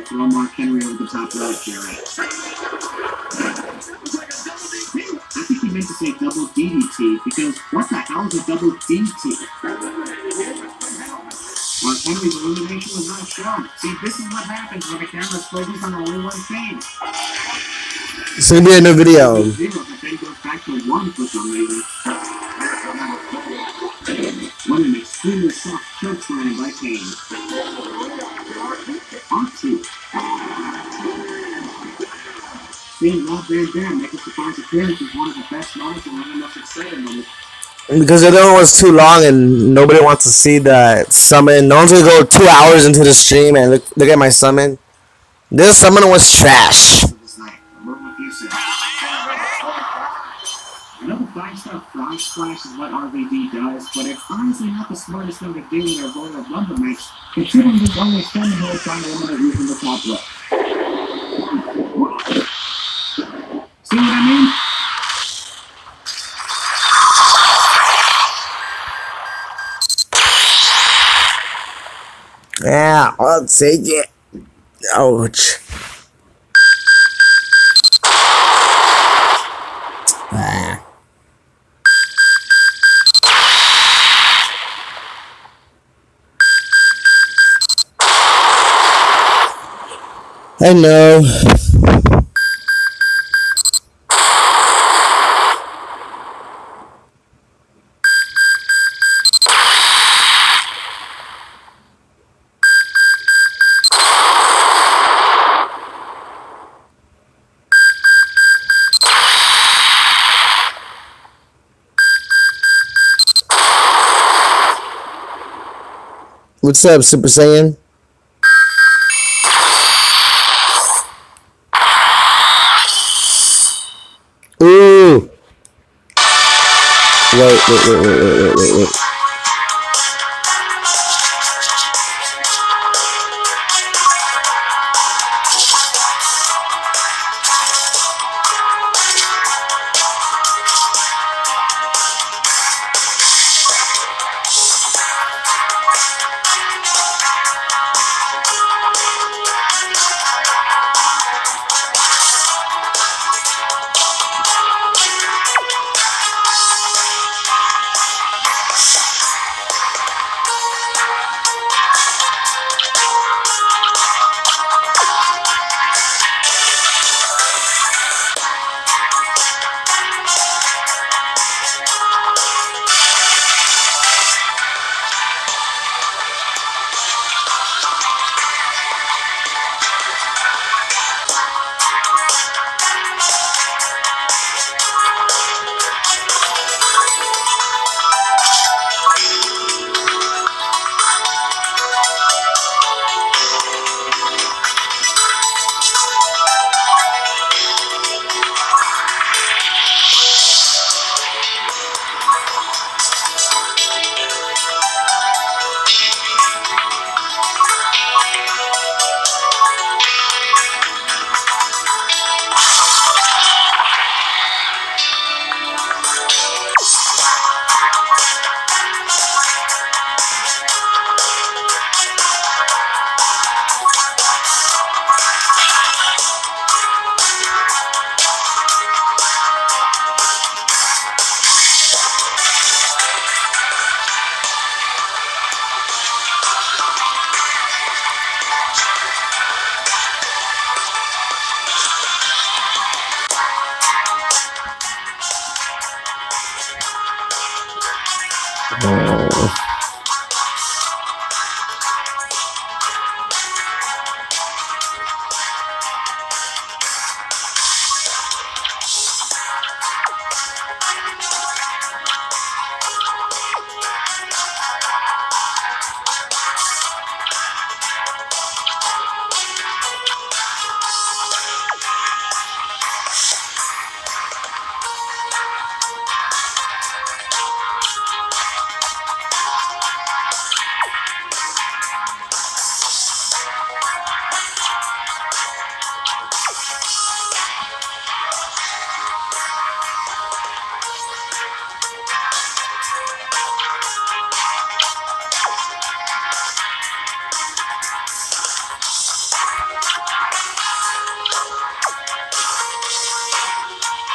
throw Mark Henry over the top rope, Jerry. I think he meant to say double DDT, because what the hell is a double DT? Mark Henry's elimination was not shown. See, this is what happens when the camera's focused on only one thing. It's gonna be a new video. Zero, but then goes back to one for some reason. What an extremely soft choke slam by Kane. R2. Seeing Rob Van Dam make a surprise appearance is one of the best moments and one of the most exciting moments. Because the other one was too long and nobody wants to see that summon. No one's gonna go 2 hours into the stream and look at my summon. This summon was trash. I know the 5-star frog splash is what RVD does, but it's honestly not the smartest thing to do in a Royal Rumble match, considering he's only standing here trying to eliminate you from the top rope. See what I mean? Yeah, I'll take it. Ouch. Ah. I know. What's up, Super Saiyan? Ooh. Wait.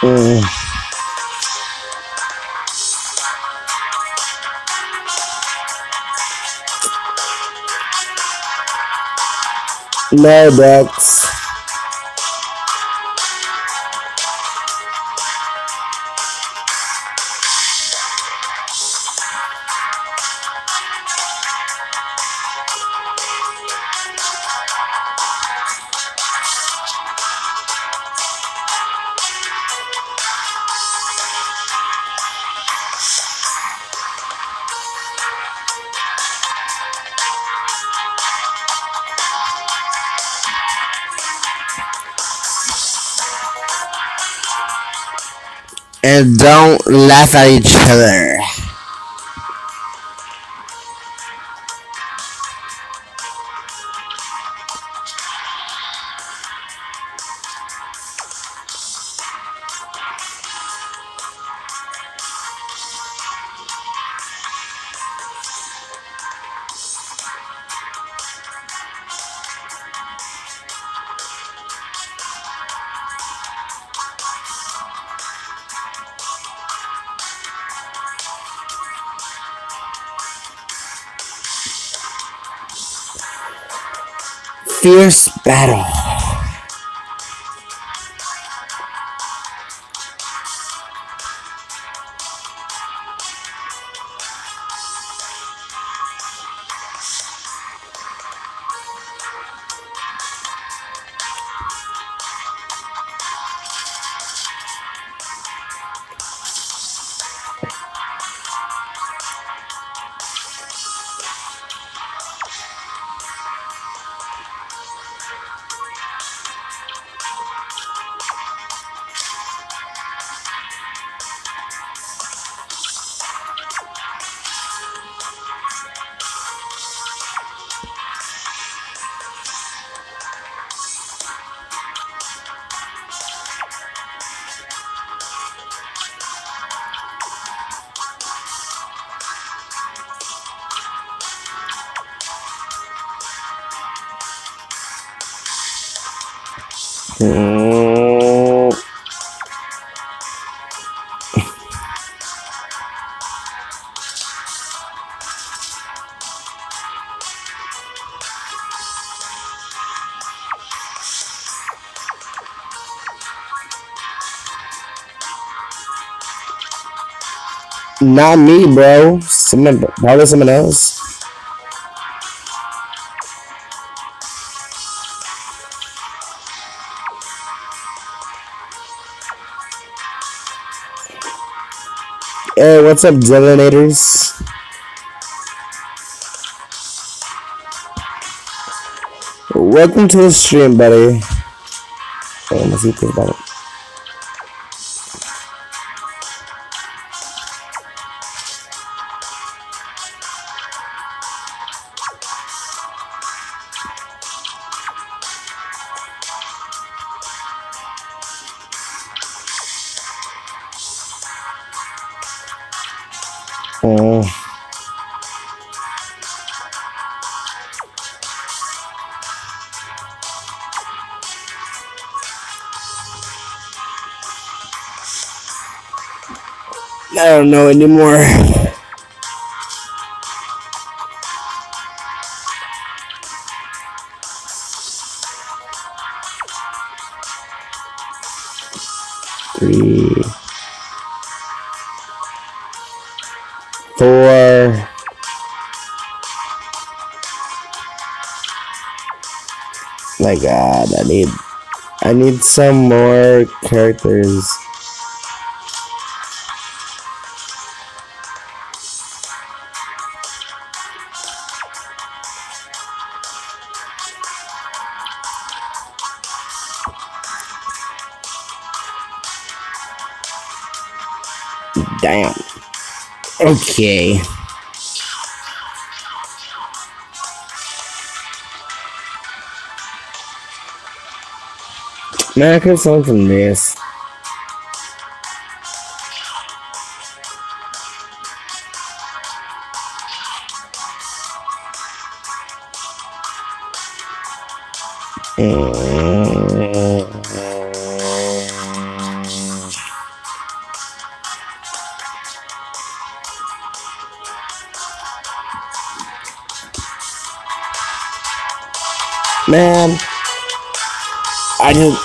Mm. No ducks. And don't laugh at each other. Fierce battle. Not me, bro. Probably someone else. Hey, what's up, Dylanators? Welcome to the stream, buddy. Oh, let's see this about it. Oh. I don't know anymore. Three, 4. My God, I need some more characters. Damn. Okay. Man, I could have sold from this. Man, I just.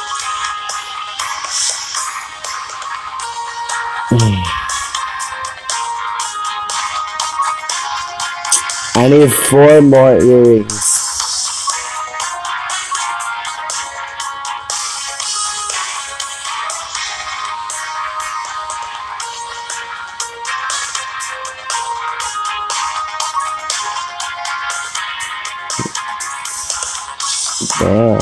I need 4 more earrings. Damn.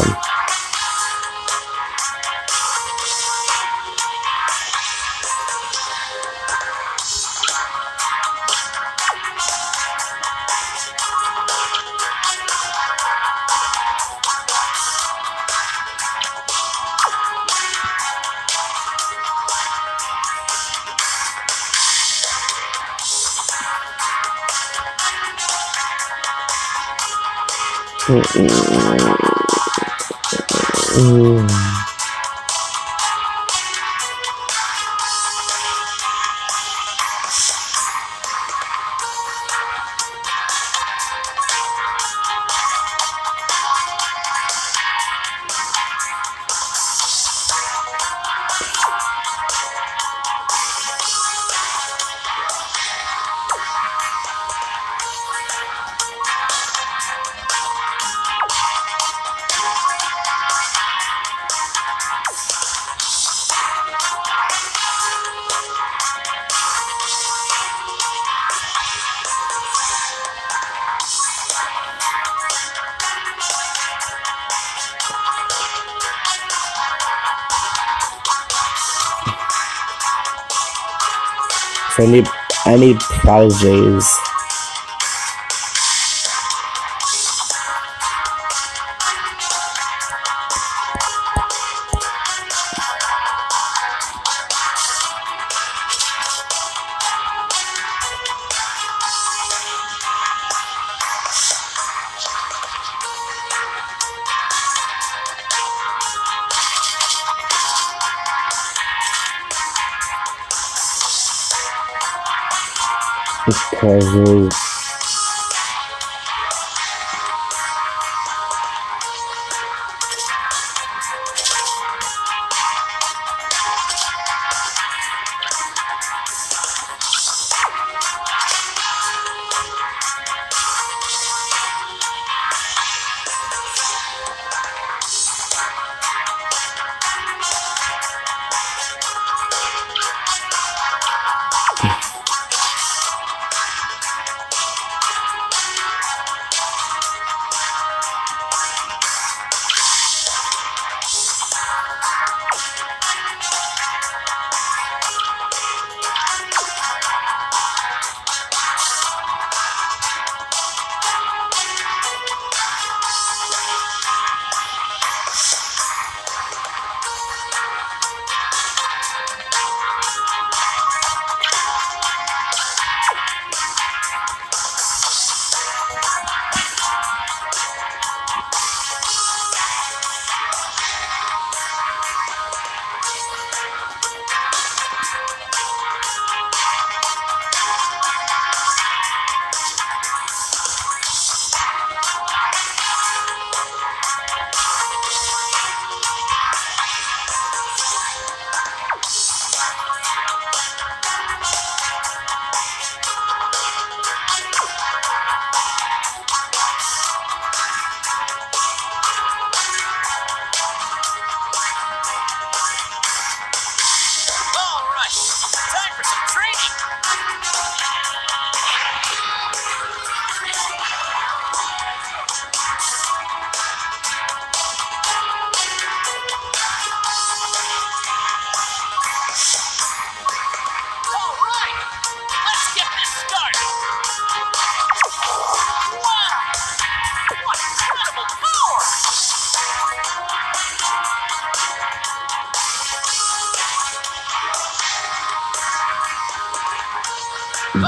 So I need prizes. Prizes.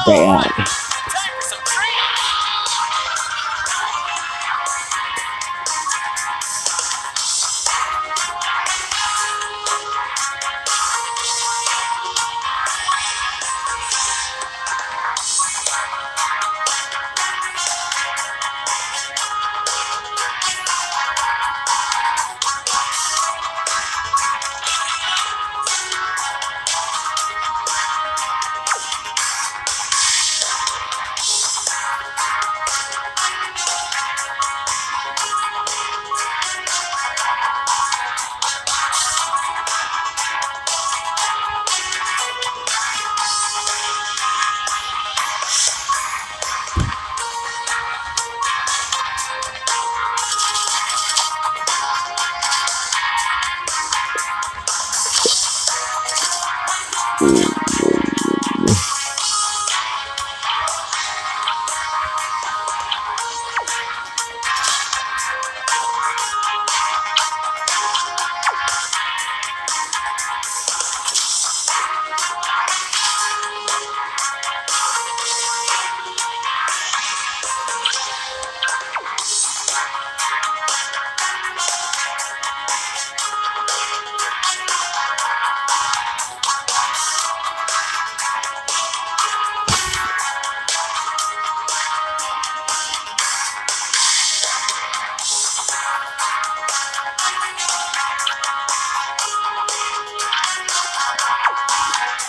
Damn.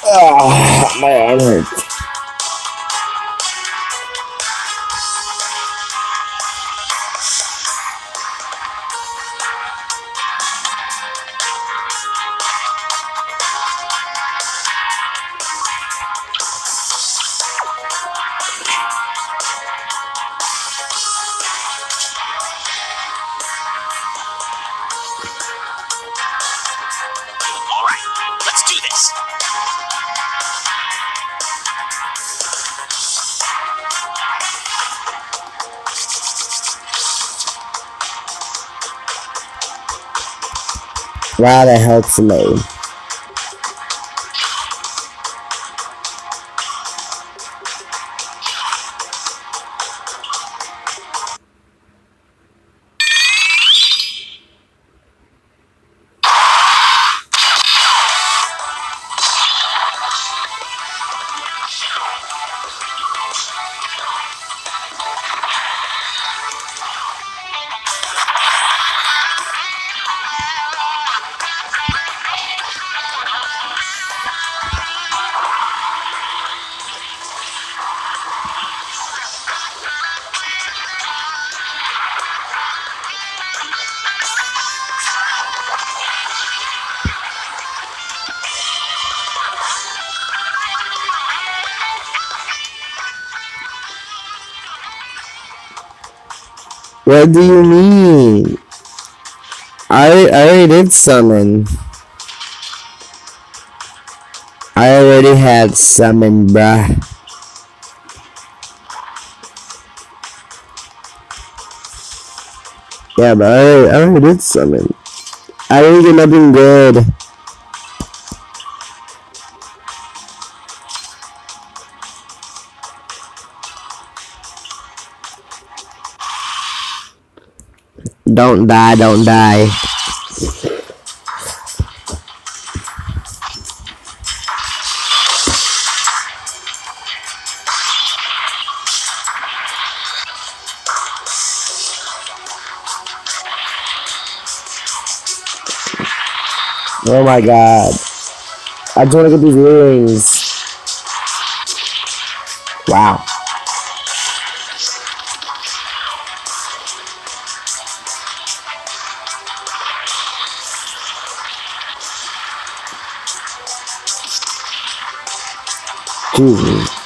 Ah, my arm hurts. Wow, that helps load. What do you mean? I already did summon. I already had summon, bruh. Yeah, but I already did summon. I didn't get nothing good. Don't die, don't die. Oh my god. I just want to get these earrings. Wow. Jesus.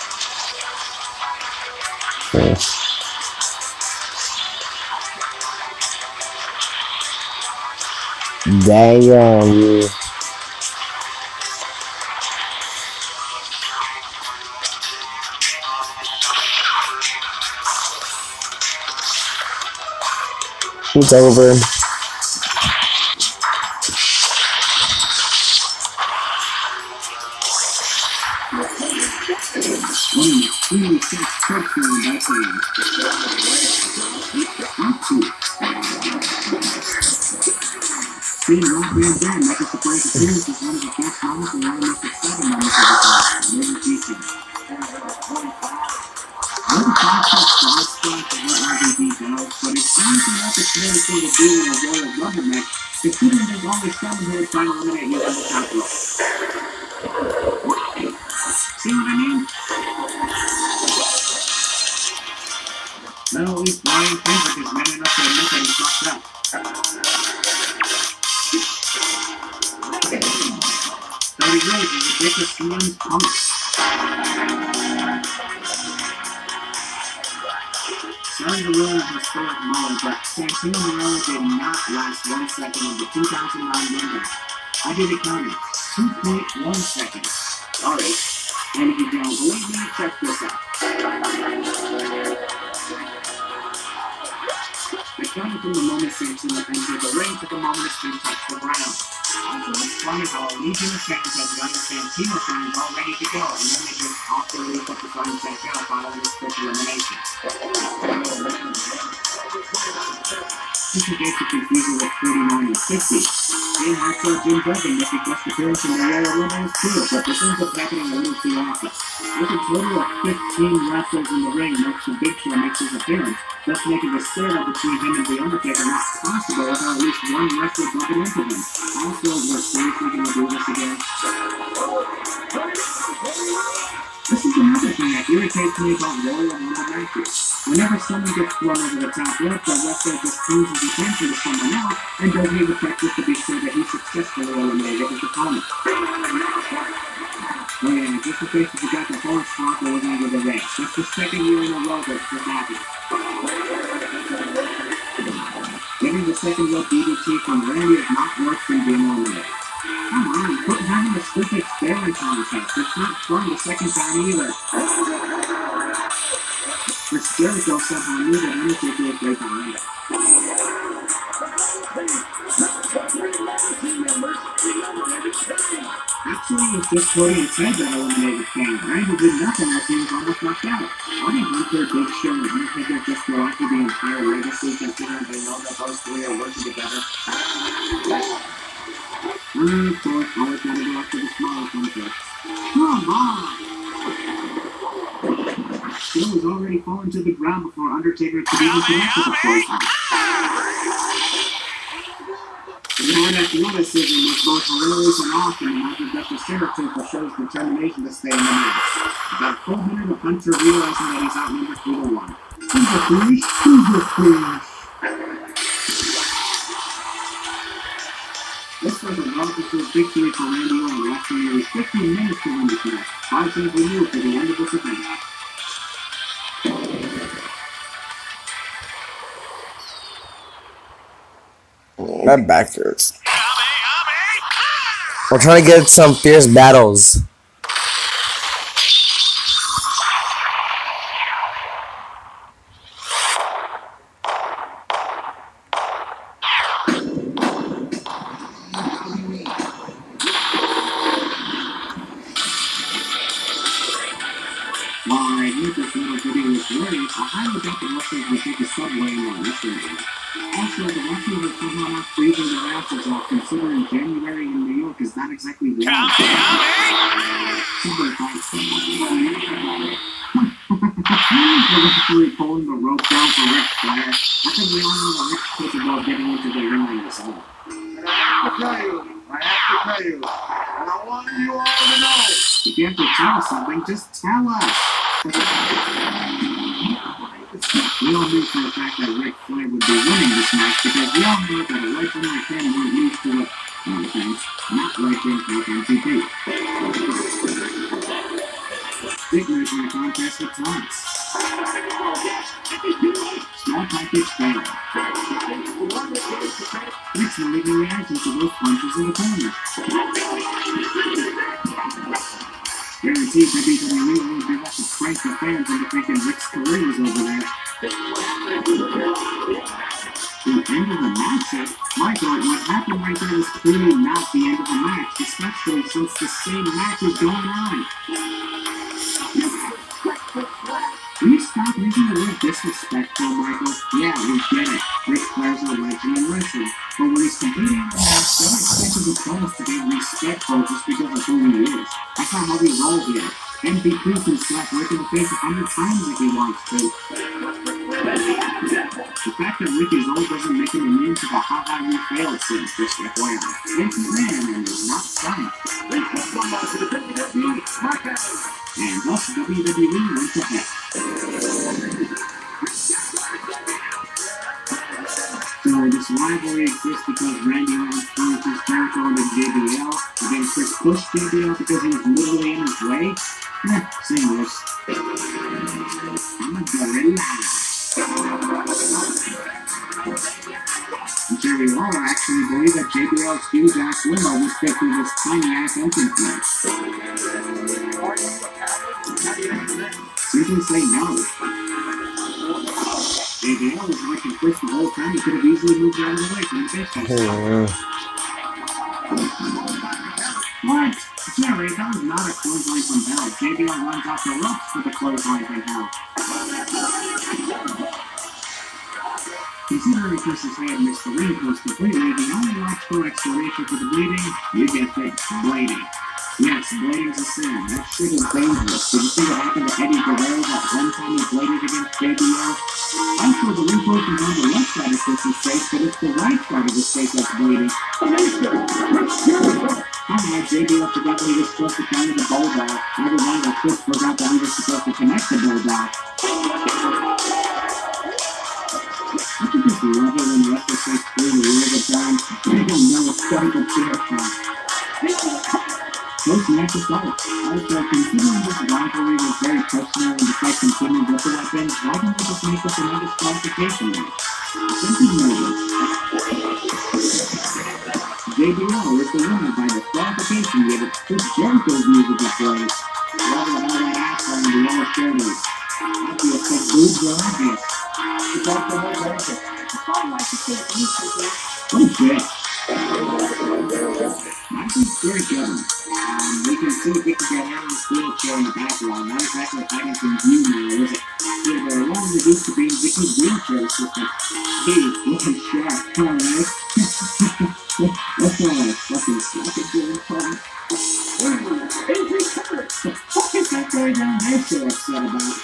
Damn. It's over. I did it counted 2.1 seconds. sorry. And if you don't believe me, check this out. I counted from the moment Samson entered the ring to the moment his feet touched the ground. Also, it's funny how a legion of fans had young Santino signs all ready to go, and then they just awkwardly put the signs back out following this quick elimination. This is basically confusing with 49 and 50. Jim Hacksaw Jim Duggan make a guest appearance in the Royal Rumble too, but this ends up happening a little too often. With a total of 15 wrestlers in the ring once the Big Show makes his appearance, thus making the stairwell between him and The Undertaker not possible without at least one wrestler bumping into him. Also, we're seriously going to do this again? This is another thing that irritates me about Royal Rumble matches. Whenever someone gets thrown over the top rope, the wrestler just turns his attention to someone else and doesn't even practice to be sure that he successfully eliminated his opponent. Oh yeah, just in case you forgot that Hornswoggle was under the race. That's the second year in a row that this happened. Getting the second row DDT from Randy is not worse than being eliminated. Come on, quit having a stupid staring contest. It's not fun the second time either. But Jericho somehow knew that Undertaker was right behind him. Actually, it was just Cody and Ted that eliminated Kane. Randy did nothing as he was almost knocked out. Why did Hunter, Big Show, and Undertaker just go after the entire legacy considering they know that those three are working together? Of course, always gotta go after the smaller concepts. Come on! Joe was already falling to the ground before Undertaker could even connect with the poison. The more athleticism was both hilarious and awesome, and Hunter Dr. Saratoga shows determination to stay in the match. About a full minute of Hunter realizing that he's outnumbered 3-1. This was a relatively victory for Randy Orton, lasting nearly 15 minutes to win this match. 5 things we knew for the end of this event. My back hurts. We're trying to get some fierce battles. While I admit this little video is hilarious, I highly doubt the wrestlers would take a subway in a wrestling game. Also, the wrestlers are somehow not freezing their asses off, considering January in New York is not exactly warm. Subway fight someone. They're actually pulling the rope down for Ric Flair. I think we all know that Ric's capable of getting into the ring like this all. I have to tell you, and I want you all to know. If you have to tell us something, just tell us. We all knew for a fact that Ric Flair would be winning this match because we all know that a legend like him won't lose to a, no offense, not legend like MTP. Big match in the contest with Thomas. Small package fail. Ric's not even reacting to those punches in the corner. Guaranteed WWE won't give us a prank the fans into thinking Ric's career is over there. The end of the match, Michael, what happened right there is clearly not the end of the match, especially since the same match is going on. Will you stop using the word disrespectful, Michael? Yeah, we get it. Ric Flair's a legend in wrestling. But when he's competing in the match, don't expect his opponents to be respectful just because of who he is. That's not how we roll here. MVP can slap Ric in the face 100 times if he wants to. The fact that Ric is old doesn't make him immune to the ha-ha you failed since, just FYI. Vince McMahon and is not funny. And thus WWE went to hell. So this rivalry exists because Randy Orton proved his character into JBL, and then Chris pushed JBL because he was literally in his way? Same worse. I'm a gorilla. nearly all actually believe that JBL's huge ass limo would fit through this tiny ass entrance way. Simply say no. JBL was watching Chris the whole time. He could have easily moved out of the way from the business. What? Jerry, that was not a clothesline from Bell. JBL runs off the ropes for the clothesline from Hell. Considering Chris's hand missed the ring post completely, the only logical explanation for the bleeding, you guessed it, blading. Yes, blading's a sin. That shit is dangerous. Did you see what happened to Eddie Guerrero that one time he bladed against JBL? I'm sure the ring post is on the left side of Chris's face, but it's the right side of his face that's bleeding. Alright, JBL forgot that he was supposed to counter the bulldog. Never mind that Chris forgot that he was supposed to connect the bulldog. I think it's love it when wrestlers say screw the wheel of the time. They don't know it's quite a chair shot. Close match assault. Also, considering this rivalry was very personal and the fight continued with the weapons, why don't we just make this another disqualification match? Simple murder. JBL is the winner by disqualification with Chris Jericho's musical plays. Love it how that ass on the yellow shoulders. Obvious that boobs are obvious. It's like the whole benefit. It's all like to say instantly. Oh, bitch. I think it's very good. We can see Vicky Guerrero's wheelchair in the background. Not exactly hiding from view now, is it? Yeah, they're long reduced to being Vicky's wheelchair assistant. Hey, look at Shaq, alright? What's all that fucking slap doing, Tom? The fuck is that guy down there so upset about?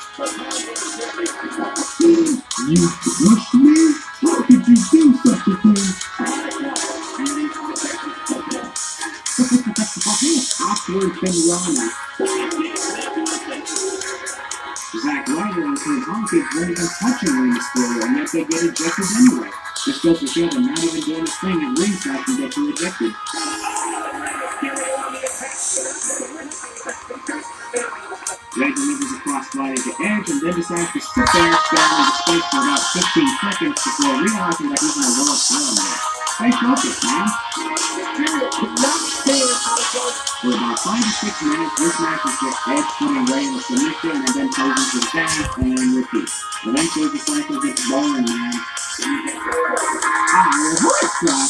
You pushed me? How could you do such a thing? Awkward Finrana. Zack Ryder and Kate Hawkins won't even touch a Rey Mysterio, and yet they get ejected anyway. This goes to show them not even doing a thing at ringside can get you ejected. Ray delivers a crossbody to Edge and then decides to sit there staring into space for about 15 seconds before realizing that he's in a world title match. Stay focused, man. For about 5 to 6 minutes, this match is just Edge putting Ray in a submission and then posing to the fans and repeat. Eventually the cycle gets boring, man. What crap?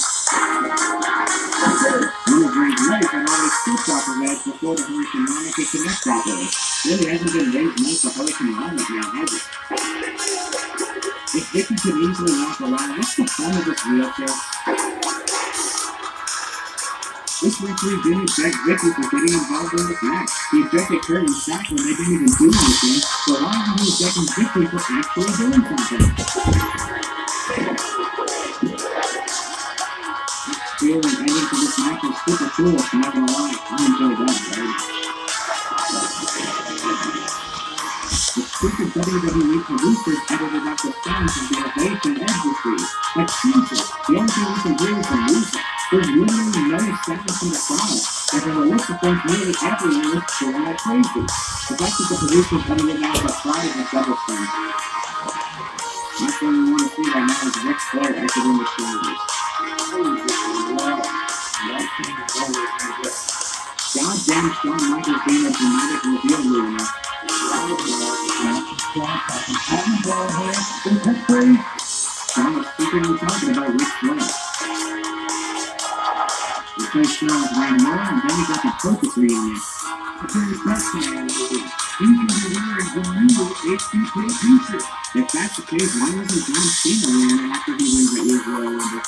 One of Ray's legs had already scooped off of Edge before the Hurricane Rana could connect that way. Really hasn't been Ray's night for Hurricane Rana now, has it? If Vicky could easily walk around, what's the point of this wheelchair? This referee didn't eject Vicky for getting involved in this match. He ejected Kurt and Shaq when they didn't even do anything, so why aren't you ejecting Vicky for actually doing something? Feel and ending to this match is super cool, I'm not gonna lie. I enjoyed that, right? The stupid WWE producers edited out the sounds of the ovation Edge received. Like, seriously, the only thing we can hear is the music. There's literally no sound from the crowd. And from the list of things, nearly everyone was cheering like crazy. The fact that the producers edited out the crowd is a double thing. Last thing we want to see right now is Ric Flair exiting the shoulders. Goddamn Shawn Michaels being a dramatic reveal rumor. Shawn was secretly talking about Ric Flair. The place Shawn's wearing more, and then he got the focus reunion. The curious question is, he can be wearing the new HBK t-shirt. If that's the case, why wasn't John Cena wearing it after he wins the East Royal Rumble?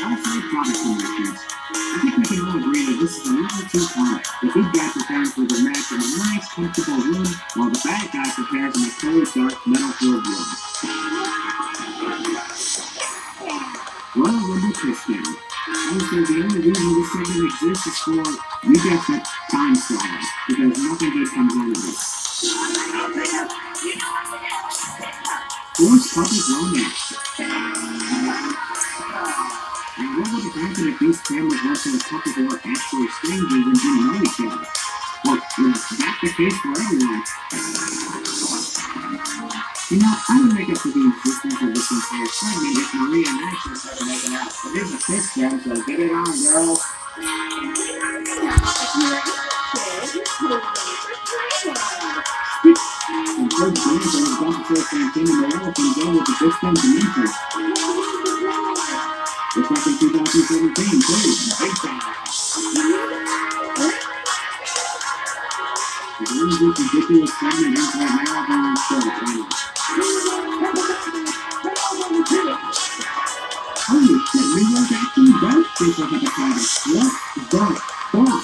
Also, product connections. I think we can all agree that this is a little too common. The good guy prepares for the match in a nice, comfortable room, while the bad guy prepares in a cold, dark, metal-filled room. Royal Rumble Kiss-Down. Also, the only reason this segment exists is for, you guessed it, time stalling, because nothing good comes out of this. Forced public romance. And what would have happened if these cameras went to a couple who were actually strangers and didn't know each other? Or was that the case for everyone? You know, I would make up for the existence of this entire segment if Maria and Ashley started making out. But there's a fist jam, so get it on, girls. And George James has gone to face Santino Morales and go with the discount dimension. It's back in 2017, too. Big time. As long as this ridiculous segment ends right now, I'll be on the show. Holy shit, Leroy's actually does think of hepatitis. What the fuck?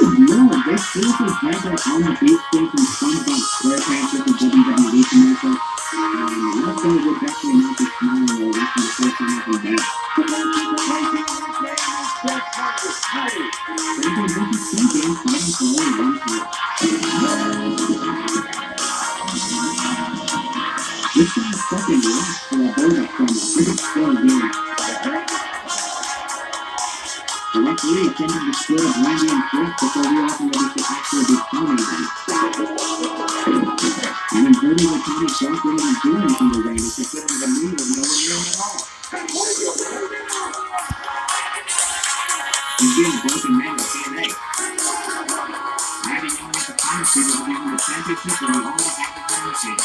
And Lord, they seriously dragged that on the beach thing from SpongeBob SquarePants with the WWE commercial. Let's go with definitely not the smile or this is the first time I've been back. This guy's fucking lost for a hold-up promo. This is so good. The referee attempted to split up Randy and Chris before realizing that he could actually be filming them. And then Brody with Tony Shark wouldn't even do anything to Randy, considering the knee was nowhere near him at all. He's being broken man with TNA. Randy knowing that the final seed was giving the championship and all the actors on the scene.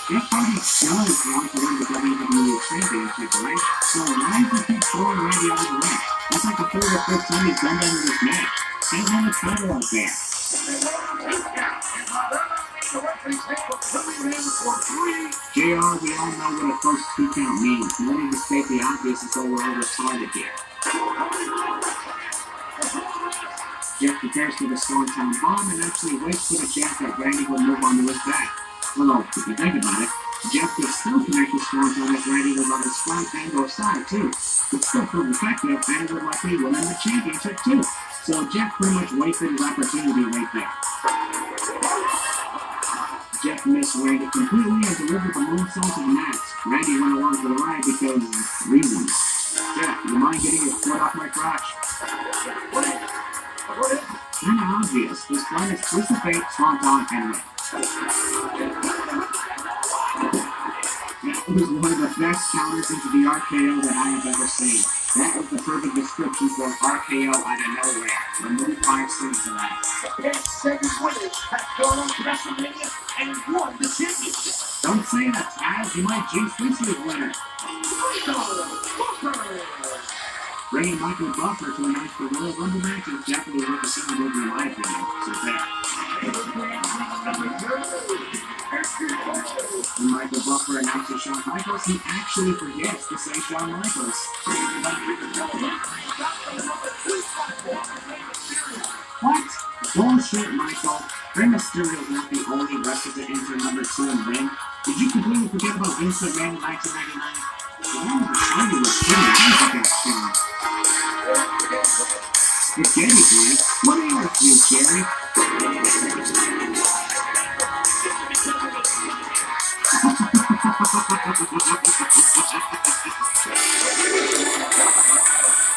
Jeff Hardy does want to win the WWE Championship, right? So why does he keep throwing Randy out of the ring? That's like the third or fourth time he's done that in this match. He's on the title out there. JR, we all know what a first 2 count means. No need to state the obvious as though we're over target here. Jeff prepares for the Swanton Bomb and actually waits for the chance that Randy will move on to his back. Although, if you think about it, Jeff could still connect the Swanton if Randy was on his front and or side too. But still prove effective and it would likely win him the championship too. So Jeff pretty much wasted his opportunity right there. Jeff missed Randy completely and delivered the moonsault to the mat. Randy went along for the ride because reasons. Jeff, you mind getting your foot off my crotch? Kinda obvious. This plan is twist of fate, Swanton, and win. That was one of the best counters into the RKO that I have ever seen. That was the perfect description for RKO out of nowhere. Remove 5 cents of that. The past 7 winners have gone on to WrestleMania and won the championship. Don't say that, Taz. You might jinx this year's winner. Bringing Michael Buffer to a nice Royal Rumble match is definitely worth a single move in my opinion. So there. When Michael Buffer announces Shawn Michaels, he actually forgets to say Shawn Michaels. What? Bullshit, Michael. Rey Mysterio is not the only wrestler to enter number 2 and win. Did you completely forget about Vince McMahon in 1999? The one with the Sunday was pretty nice against Shawn. Spaghetti Boy? What ails you, Jerry?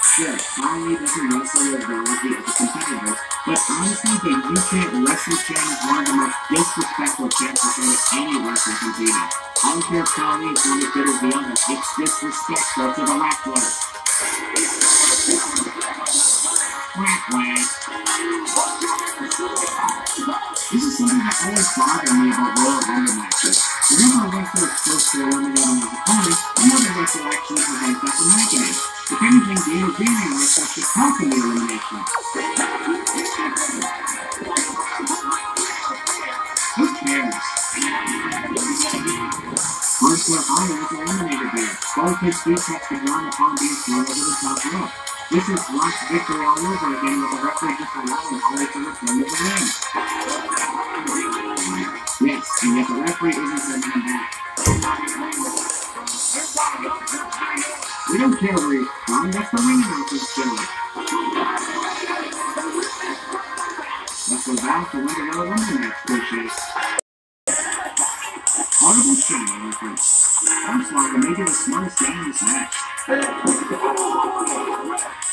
Sure, Tommy doesn't wrestle with ability as a competitor, but honestly, the You Can't Wrestle chant is one of the most disrespectful chants to say to any wrestler competing. I don't care if Tommy is one as good as the other, it's disrespectful to the wrestler. Quack, quack. This is something that always bothered me about Royal Rumble matches. Whenever a wrestler is close to eliminating his opponent, another wrestler actually prevents that from happening. If anything, the intervening wrestler should help in the elimination. Who cares? Hardcore Holly was eliminated there. Both his feet touched the ground upon being thrown over the top rope. This is Rock's victory all over again with the referee just allowing Holly to return to the ring. Yes, and yet the referee isn't sending him back. We don't care where he's from, that's the ring announcer's doing. That's what Val to win the Royal Rumble match, appreciate. Horrible shame reference. Hornswoggle may be the smartest guy in this match.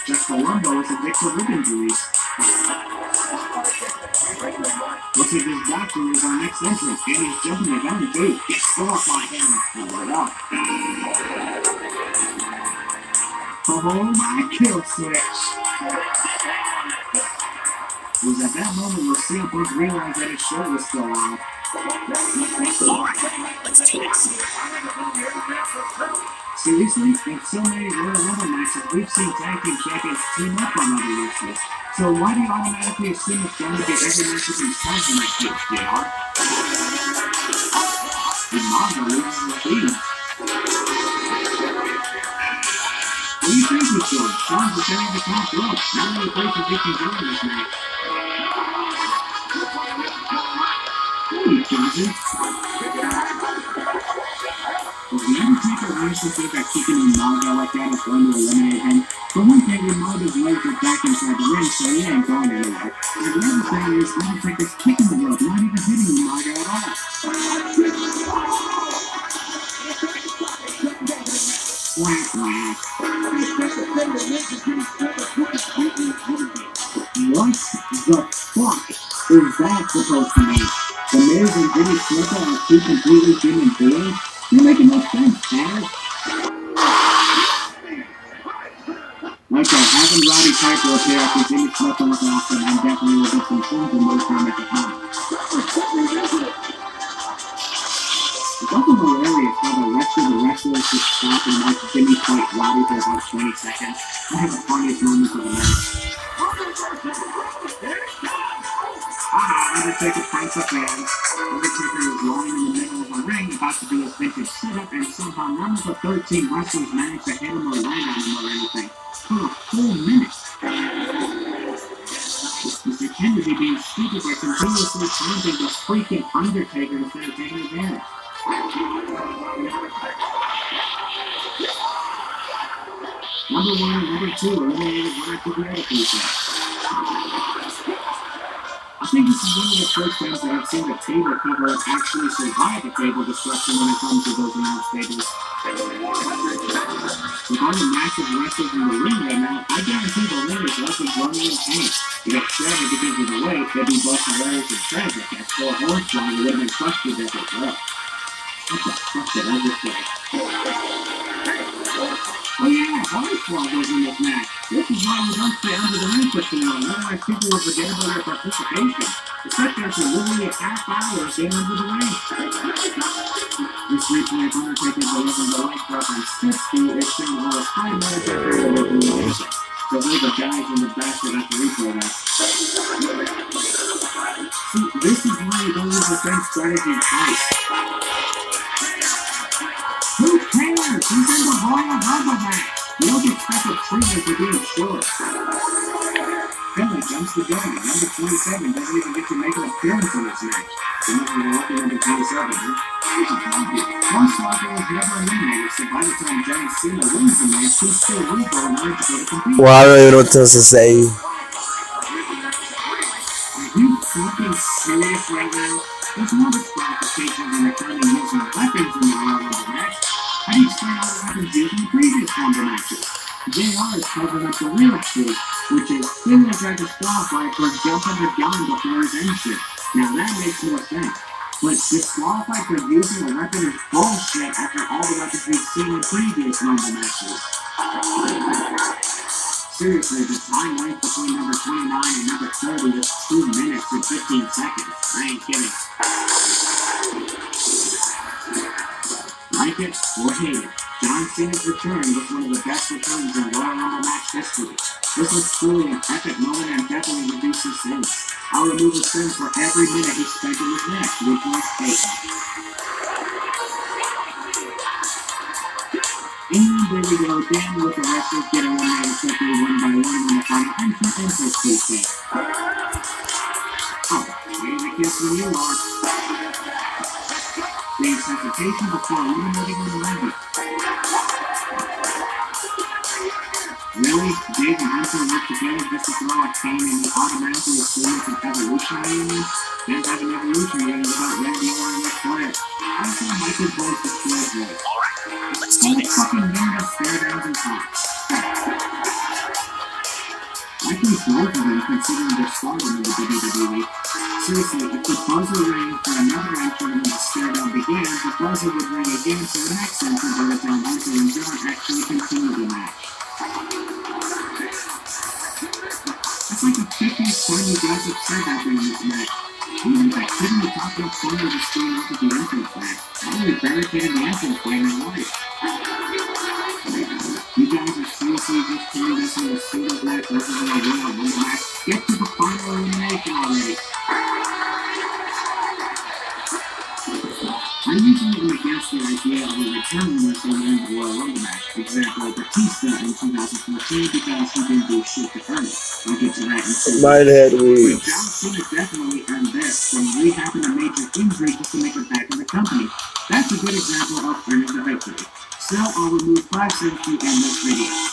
Jeff Colombo is a victim of injuries. Looks like his doctor is our next entrance, and he's jumping the gun too. Get score by him. Oh my kill switch. It was at that moment where CM Punk realized that his shirt was still on. Let's do this. Seriously? In so many Royal Rumble matches, we've seen tag team champions team up on other wrestlers. So why do you automatically assume it's going to be every match of these times in that case, JR? Umaga loses the lead. What do you think he's doing? Sean's defending the top rope. Not many places he can go in this match. Holy Johnson. If the Undertaker honestly think that kicking Umaga like that is going to eliminate him, for one thing, Umaga's legs are back inside the ring, so he ain't going anywhere. And the other thing is, Undertaker's kicking the rope, not even hitting Umaga at all. Whack, whack. What the fuck is that supposed to mean? The Miz and Jimmy Snuka are two completely human beings? You're making no sense, Chad. Okay, having Roddy Piper appear after Jimmy Snuka was awesome and definitely will get some tunes in those time at the time. It's also hilarious how the rest of the wrestlers just stop and watch Jimmy fight Roddy for about 20 seconds. I have the funniest moments of the match. Undertaker fights a fan. Undertaker is lying in the middle of a ring about to do his vintage sit-up, and somehow none of the 13 wrestlers manage to hit him or land on him or anything. For a full minute. Mr. Kennedy being stupid by continuously taunting the freaking Undertaker instead of taking advantage. Number 1 and number 2 eliminated one after the other people. I think this is one of the first times that I've seen a table cover actually survive a table destruction when it comes to those announce tables. With all the massive wrestlers in the ring right now, I guarantee the ring is likely groaning in pain. You get shattered because of the weight, they'd be both hilarious and tragic, as for a hornswoggle would have been crushed to death as well. What the fuck did I just say? Oh yeah, hornswoggles in this match. This is why we don't stay under the ring for too long, otherwise people will forget about your participation. Especially after literally a half hour of being under the ring. This replay of Undertaker delivering the leg drop on 60 is shown almost 5 minutes after the elimination. So those are guys in the back that got the replay that. See, this is why you don't use the same strategy twice. Who cares? He's in the Royal Rumble match. You don't get special treatment for being short. Finley jumps the gun. Number 27 doesn't even get to make an appearance in this match. So much for the lucky number 27, huh? Hornswoggle was never eliminated, so by the time John Cena wins the match, he's still legal and eligible to compete. Well, I don't even know what else to say. Are you fucking serious right now? There's no disqualifications when it comes to using weapons in the Royal Rumble match. How do you explain all the weapons used in previous Rumble matches? JR is covering up the real truth, which is Cena got disqualified for jumping the gun before his entrance. Now that makes more sense. But disqualified for using a weapon is bullshit after all the weapons we've seen in previous Rumble matches. Seriously, the time length between number 29 and number 30 is 2 minutes and 15 seconds. I ain't kidding. Like it or hate it, John Cena's return was one of the best returns in Royal Rumble match history. This was truly an epic moment and definitely reduces sins. I'll remove his sins for every minute he spent in this match, which was 8. And there we go again with the wrestlers getting eliminated quickly one by one on the final entrance into this Tuesday. Oh, wait a kiss when you are. There's hesitation before eliminating the ring. Really? Dave and Hunter work together just to throw a chain and automatically assume it's an evolution reunion? Can't have an evolution reunion without Randy Orton and Ric Flair. I think Michael Boy's destroyed Roy. Alright, let's do whole fucking unit of stare downs and talks. I think both of them considering their stardom in the WWE. Seriously, if the buzzer rang for another entrant when the stare down began, the buzzer would ring again for the next entrant by the time Arthur and John actually continued the match. That's like a 50th time you guys have said that during this match. Even if I couldn't have talked up corner to stay off of the entrance match, I would have barricaded the entrance way in life. You guys are seriously just turning this into a singles match versus an arena one match. Get to the final elimination already. I usually am against the idea of a return wrestler winning the Royal Rumble match. For example, Batista in 2014 because he didn't do shit to earn it. I'll get to that in a second. My head But weak. John Cena definitely earned this from rehabbing a major injury just to make it back in the company. That's a good example of earning the victory. So I'll remove 5 cents to end this video.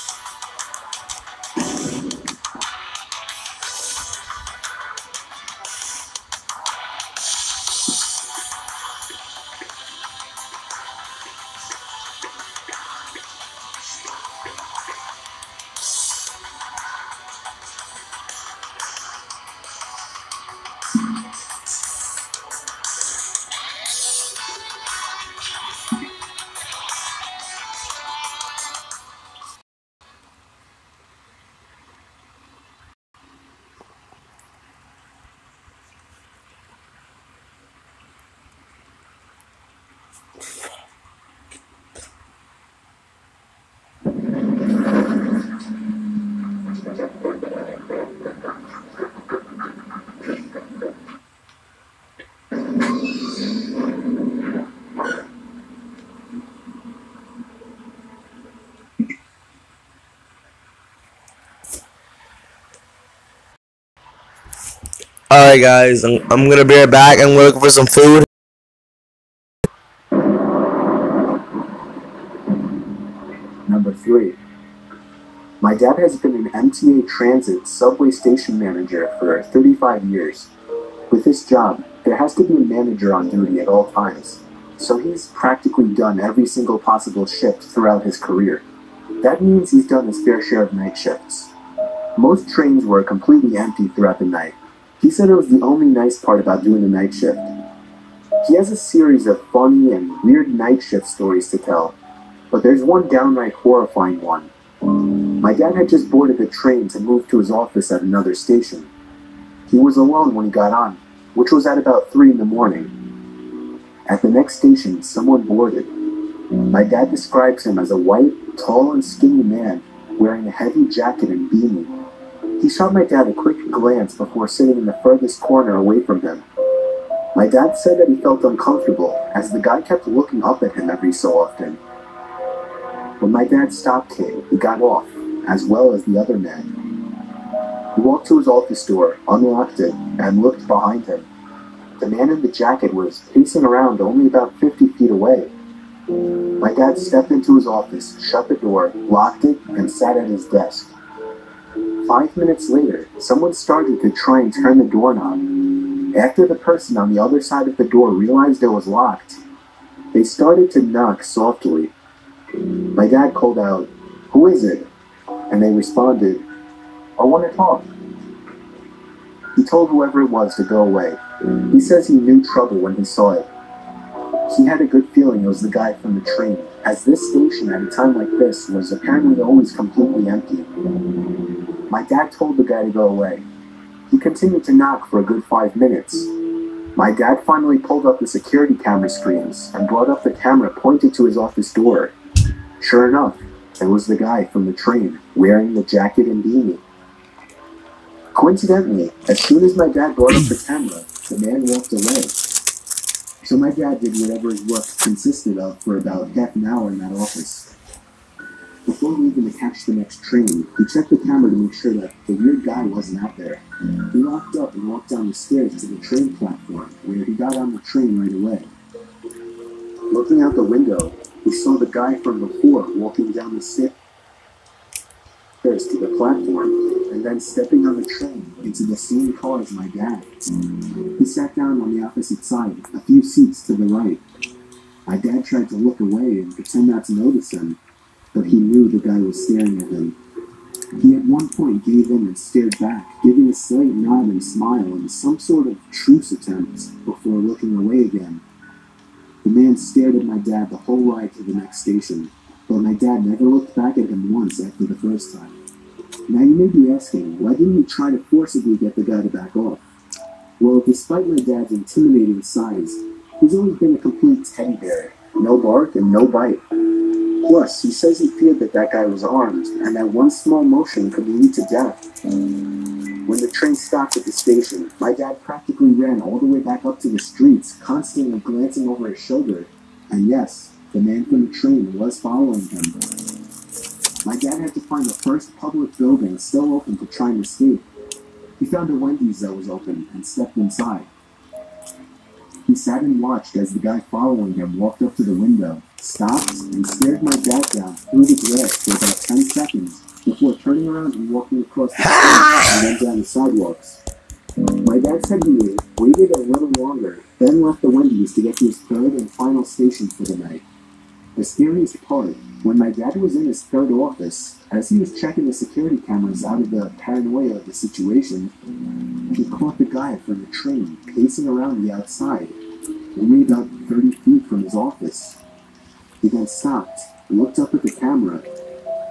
Alright, guys, I'm gonna be right back and we're looking for some food. Number 3. My dad has been an MTA Transit subway station manager for 35 years. With this job, there has to be a manager on duty at all times, so he's practically done every single possible shift throughout his career. That means he's done his fair share of night shifts. Most trains were completely empty throughout the night. He said it was the only nice part about doing the night shift. He has a series of funny and weird night shift stories to tell, but there's one downright horrifying one. My dad had just boarded the train to move to his office at another station. He was alone when he got on, which was at about 3 in the morning. At the next station, someone boarded. My dad describes him as a white, tall and skinny man wearing a heavy jacket and beanie. He shot my dad a quick glance before sitting in the furthest corner away from him. My dad said that he felt uncomfortable as the guy kept looking up at him every so often. When my dad's stop came, he got off, as well as the other man. He walked to his office door, unlocked it, and looked behind him. The man in the jacket was pacing around only about 50 feet away. My dad stepped into his office, shut the door, locked it, and sat at his desk. 5 minutes later, someone started to try and turn the doorknob. After the person on the other side of the door realized it was locked, they started to knock softly. My dad called out, "Who is it?" And they responded, "I want to talk." He told whoever it was to go away. He says he knew trouble when he saw it. He had a good feeling it was the guy from the train, as this station at a time like this was apparently always completely empty. My dad told the guy to go away. He continued to knock for a good 5 minutes. My dad finally pulled up the security camera screens and brought up the camera pointed to his office door. Sure enough, it was the guy from the train, wearing the jacket and beanie. Coincidentally, as soon as my dad brought up the camera, the man walked away. So my dad did whatever his work consisted of for about half an hour in that office. Before leaving to catch the next train, he checked the camera to make sure that the weird guy wasn't out there. He locked up and walked down the stairs to the train platform, where he got on the train right away. Looking out the window, he saw the guy from before walking down the stairs to the platform, and then stepping on the train into the same car as my dad. He sat down on the opposite side, a few seats to the right. My dad tried to look away and pretend not to notice him, but he knew the guy was staring at him. He at one point gave in and stared back, giving a slight nod and smile in some sort of truce attempt before looking away again. The man stared at my dad the whole ride to the next station, but my dad never looked back at him once after the first time. Now you may be asking, why didn't he try to forcibly get the guy to back off? Well, despite my dad's intimidating size, he's always been a complete teddy bear. No bark and no bite. Plus, he says he feared that guy was armed, and that one small motion could lead to death. When the train stopped at the station, my dad practically ran all the way back up to the streets, constantly glancing over his shoulder. And yes, the man from the train was following him. My dad had to find the first public building still open to try and escape. He found a Wendy's that was open and stepped inside. He sat and watched as the guy following him walked up to the window, stopped, and stared my dad down through the glass for about 10 seconds before turning around and walking across the street and then down the sidewalks. My dad said he waited a little longer, then left the Wendy's to get to his third and final station for the night. The scariest part, when my dad was in his third office, as he was checking the security cameras out of the paranoia of the situation, he caught the guy from the train pacing around the outside, only about 30 feet from his office. He then stopped, looked up at the camera,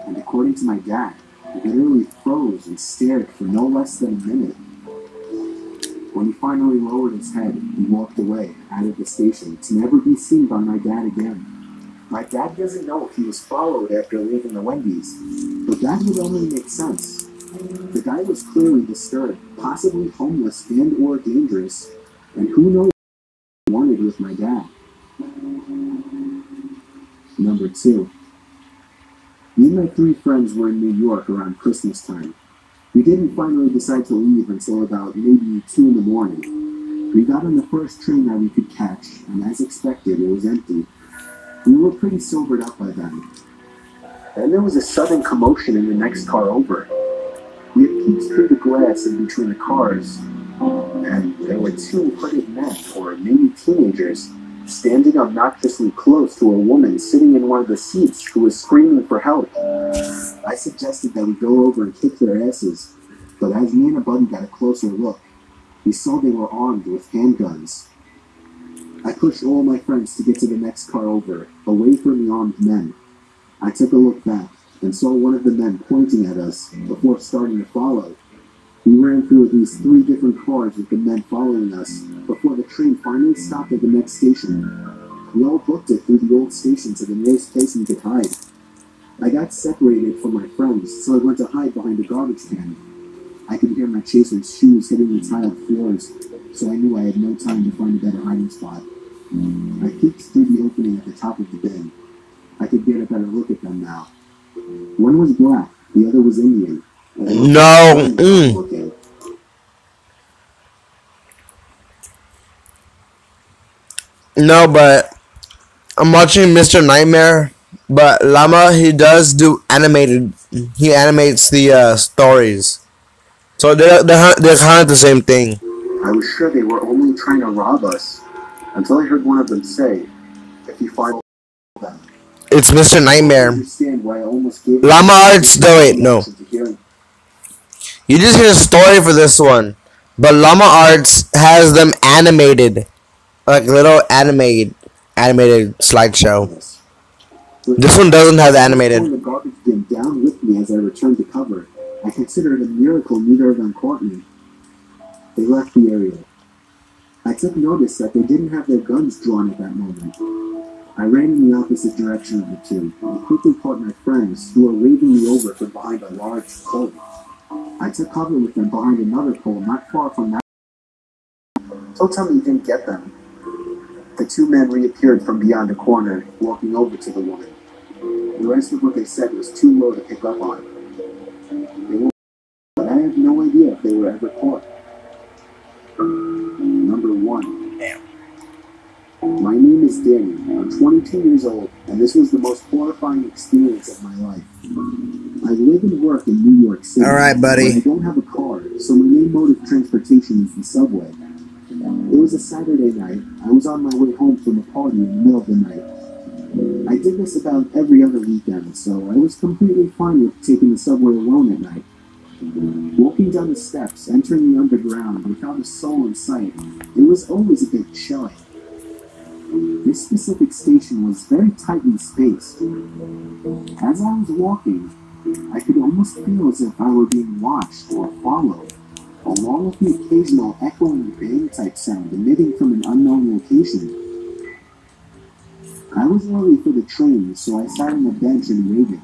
and according to my dad, literally froze and stared for no less than a minute. When he finally lowered his head, he walked away, out of the station, to never be seen by my dad again. My dad doesn't know if he was followed after leaving the Wendy's, but that would only make sense. The guy was clearly disturbed, possibly homeless and or dangerous, and who knows what he wanted with my dad. Number 2. Me and my 3 friends were in New York around Christmas time. We didn't finally decide to leave until about maybe 2 in the morning. We got on the first train that we could catch, and as expected, it was empty. We were pretty sobered up by then. Then there was a sudden commotion in the next car over. We had peeked through the glass in between the cars, and there were 2 hooded men, or maybe teenagers, standing obnoxiously close to a woman sitting in one of the seats who was screaming for help. I suggested that we go over and kick their asses, but as me and a buddy got a closer look, we saw they were armed with handguns. I pushed all my friends to get to the next car over, away from the armed men. I took a look back and saw one of the men pointing at us before starting to follow. We ran through at least 3 different cars with the men following us before the train finally stopped at the next station. We all booked it through the old station to the nearest place we could hide. I got separated from my friends, so I went to hide behind a garbage can. I could hear my chaser's shoes hitting the tiled floors, so I knew I had no time to find a better hiding spot. I peeked through the opening at the top of the bin. I could get a better look at them now. One was black, the other was Indian. No. No, but I'm watching Mr. Nightmare. But Llama, he does do animated. He animates the stories. So they're kind of the same thing. I was sure they were only trying to rob us, until I heard one of them say, "If you find them." It's Mr. Nightmare. I understand why I almost gave Llama Arts, no. You just hear a story for this one. But Llama Arts has them animated. Like little animated slideshow. This one doesn't have the animated. The garbage bin down with me as I returned to cover. I consider it a miracle neither of them caught me. They left the area. I took notice that they didn't have their guns drawn at that moment. I ran in the opposite direction of the 2, and quickly caught my friends, who were waving me over from behind a large pole. I took cover with them behind another pole not far from that. Don't tell me you didn't get them. The 2 men reappeared from beyond a corner, walking over to the woman. The rest of what they said was too low to pick up on. They were, but I have no idea if they were ever caught. Number 1. My name is Danny. I'm 22 years old, and this was the most horrifying experience of my life. I live and work in New York City. All right, buddy. But I don't have a car, so my main mode of transportation is the subway. It was a Saturday night. I was on my way home from a party in the middle of the night. I did this about every other weekend, so I was completely fine with taking the subway alone at night. Walking down the steps, entering the underground without a soul in sight, it was always a bit chilling. This specific station was very tightly spaced. As I was walking, I could almost feel as if I were being watched or followed, along with the occasional echoing bang type sound emitting from an unknown location. I was early for the train, so I sat on the bench and waited.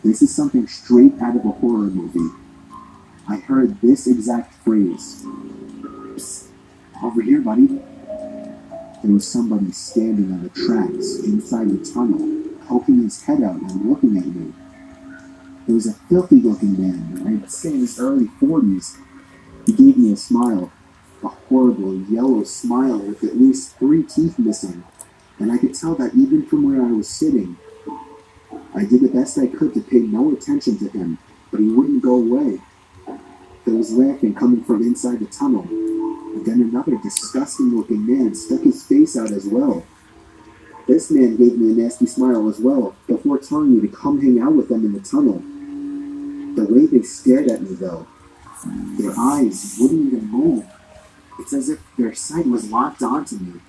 This is something straight out of a horror movie. I heard this exact phrase. Psst, over here, buddy. There was somebody standing on the tracks inside the tunnel, poking his head out and looking at me. It was a filthy-looking man, I'd say in his early 40s. He gave me a smile, a horrible yellow smile with at least 3 teeth missing, and I could tell that even from where I was sitting. I did the best I could to pay no attention to him, but he wouldn't go away. There was laughing coming from inside the tunnel, and then another disgusting-looking man stuck his face out as well. This man gave me a nasty smile as well, before telling me to come hang out with them in the tunnel. The way they stared at me, though, their eyes wouldn't even move. It's as if their sight was locked onto me.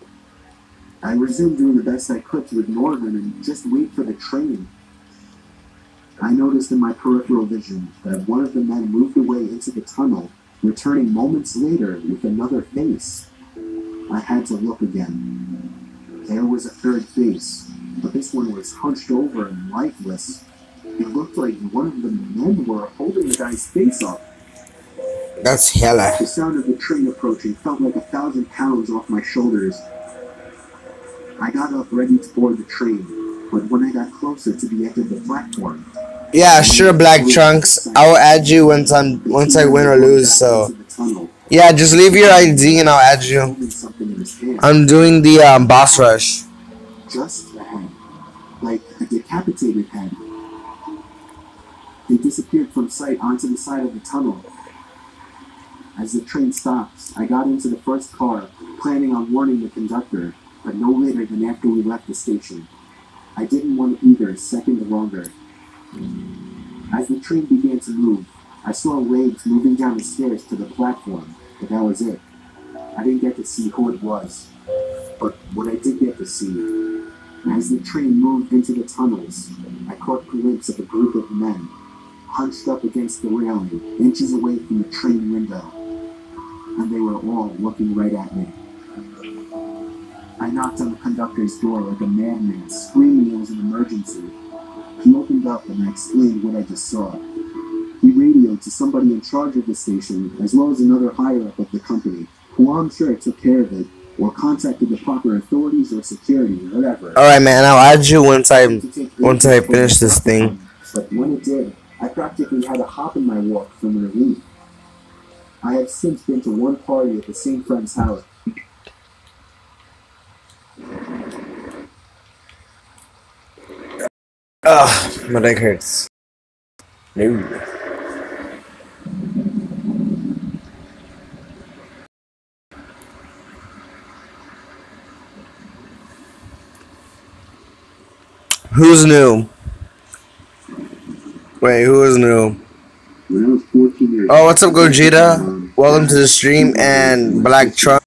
I resumed doing the best I could to ignore them and just wait for the train. I noticed in my peripheral vision that one of the men moved away into the tunnel, returning moments later with another face. I had to look again. There was a third face, but this one was hunched over and lifeless. It looked like one of the men were holding the guy's face up. That's hella. The sound of the train approaching felt like 1,000 pounds off my shoulders. I got up ready to board the train, but when I got closer to the edge of the platform... Yeah, sure, Black Trunks. I will add you once I win or lose, so... Yeah, just leave your ID and I'll add you. I'm doing the boss rush. Just a head. Like a decapitated head. They disappeared from sight onto the side of the tunnel. As the train stopped, I got into the first car, planning on warning the conductor, but no later than after we left the station. I didn't want to be there a second longer. As the train began to move, I saw legs moving down the stairs to the platform, but that was it. I didn't get to see who it was. But what I did get to see, as the train moved into the tunnels, I caught a glimpse of a group of men, hunched up against the railing, inches away from the train window. And they were all looking right at me. I knocked on the conductor's door like a madman, screaming it was an emergency. He opened up and I explained what I just saw. He radioed to somebody in charge of the station, as well as another higher-up of the company, who I'm sure took care of it, or contacted the proper authorities or security, whatever. Alright, man, I'll add you once I finish this thing. But when it did, I practically had a hop in my walk from relief. I have since been to one party at the same friend's house. Ugh, my leg hurts. No. Who's new? Wait, who is new? When I was 14 years Oh, what's up, Gogeta? Welcome to the stream, and Black Trump.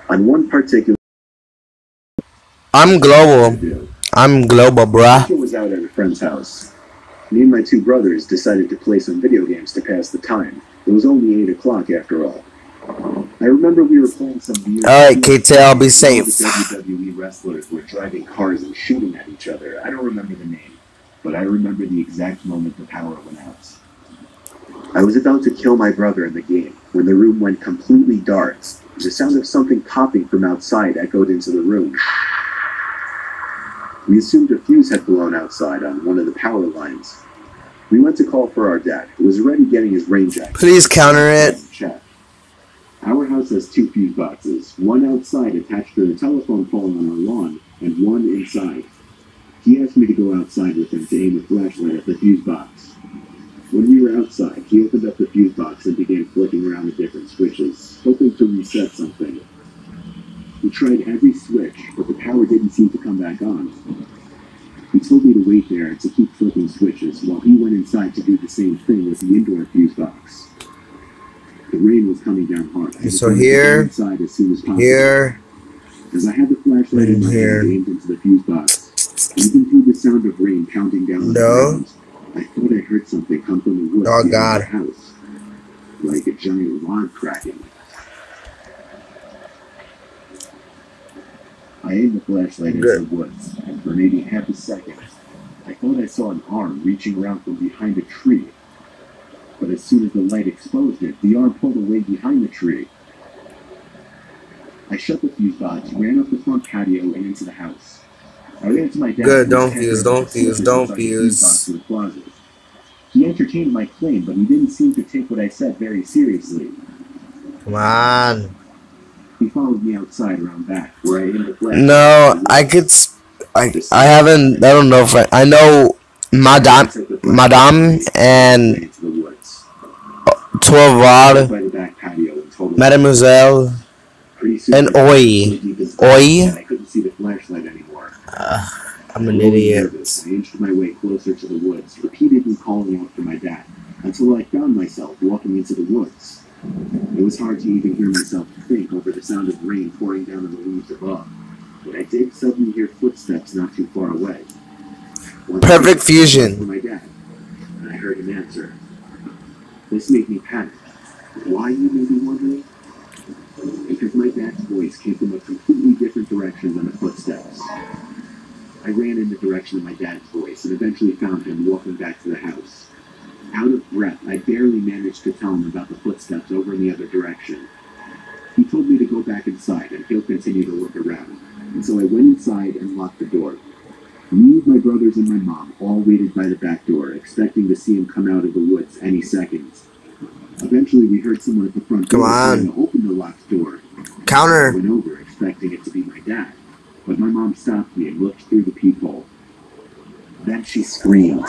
On one particular... I'm global, bruh. I was out at a friend's house. Me and my 2 brothers decided to play some video games to pass the time. It was only 8 o'clock after all. I remember we were playing some weird... Alright, KTL, be safe. The WWE wrestlers were driving cars and shooting at each other. I don't remember the name, but I remember the exact moment the power went out. I was about to kill my brother in the game when the room went completely dark. The sound of something popping from outside echoed into the room. We assumed a fuse had blown outside on one of the power lines. We went to call for our dad, who was already getting his rain jacket. Please counter it. Our house has 2 fuse boxes, one outside attached to the telephone pole on our lawn, and one inside. He asked me to go outside with him to aim a flashlight at the fuse box. When we were outside, he opened up the fuse box and began flicking around the different switches, hoping to reset something. He tried every switch, but the power didn't seem to come back on. He told me to wait there and to keep flipping switches while he went inside to do the same thing with the indoor fuse box. The rain was coming down hard. So here, inside as soon as possible. here, As I had the flashlight in my hand aimed into the fuse box, even through the sound of rain pounding down on the ground, I thought I heard something come from the woods behind the house, like a giant log cracking. I aimed the flashlight into the woods, and for maybe half a second, I thought I saw an arm reaching around from behind a tree. But as soon as the light exposed it, the arm pulled away behind the tree. I shut the fuse box, ran up the front patio, and into the house. I ran to my dad. Good, don't fuse. He entertained my claim, but he didn't seem to take what I said very seriously. Come on. He followed me outside around back, where I aimed the flash. No, I haven't, I don't know if I know Madame and 12 Rod, Mademoiselle, and Oi. I couldn't see the flashlight anymore. I'm an idiot. I inched my way closer to the woods, repeatedly calling out for my dad, until I found myself walking into the woods. It was hard to even hear myself think over the sound of rain pouring down on the leaves above, but I did suddenly hear footsteps not too far away. Perfect fusion. For my dad, and I heard him answer. This made me panic. Why, you may be wondering? Because my dad's voice came from a completely different direction than the footsteps. I ran in the direction of my dad's voice and eventually found him walking back to the house. Out of breath, I barely managed to tell him about the footsteps over in the other direction. He told me to go back inside and he'll continue to look around, and so I went inside and locked the door. Me, my brothers, and my mom all waited by the back door, expecting to see him come out of the woods any second. Eventually, we heard someone at the front door trying to open the locked door. Counter. I went over, expecting it to be my dad, but my mom stopped me and looked through the peephole. Then she screamed.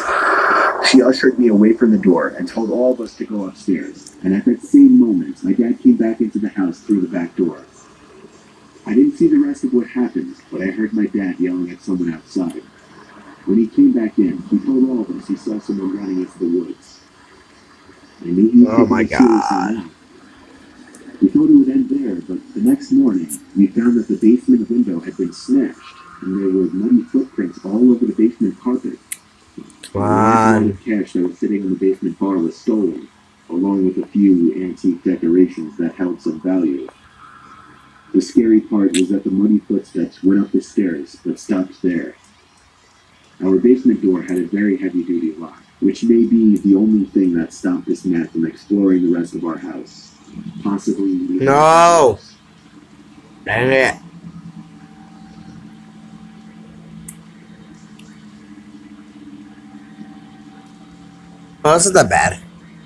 She ushered me away from the door and told all of us to go upstairs, and at that same moment, my dad came back into the house through the back door. I didn't see the rest of what happened, but I heard my dad yelling at someone outside. When he came back in, he told all of us he saw someone running into the woods. I knew he was taking it seriously now. We thought it would end there, but the next morning, we found that the basement window had been smashed, and there were muddy footprints all over the basement carpet. Come on. The cash that was sitting on the basement bar was stolen, along with a few antique decorations that held some value. The scary part was that the muddy footsteps went up the stairs, but stopped there. Our basement door had a very heavy-duty lock, which may be the only thing that stopped this man from exploring the rest of our house. Possibly... No! Dang it. Oh, that's not that bad.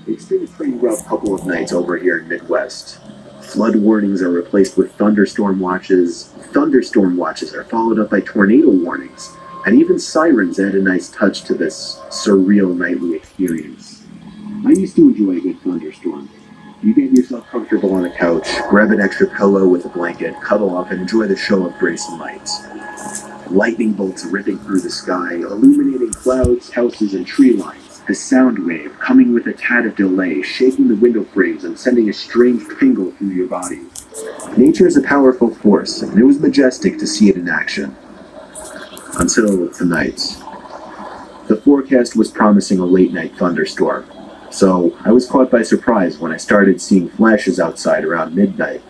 It's been a pretty rough couple of nights over here in Midwest. Flood warnings are replaced with thunderstorm watches. Thunderstorm watches are followed up by tornado warnings. And even sirens add a nice touch to this surreal nightly experience. I used to enjoy a good thunderstorm. You get yourself comfortable on the couch, grab an extra pillow with a blanket, cuddle up, and enjoy the show of grace and lights. Lightning bolts ripping through the sky, illuminating clouds, houses, and tree lines. A sound wave coming with a tad of delay, shaking the window frames and sending a strange tingle through your body. Nature is a powerful force, and it was majestic to see it in action. Until tonight. The forecast was promising a late-night thunderstorm, so I was caught by surprise when I started seeing flashes outside around midnight.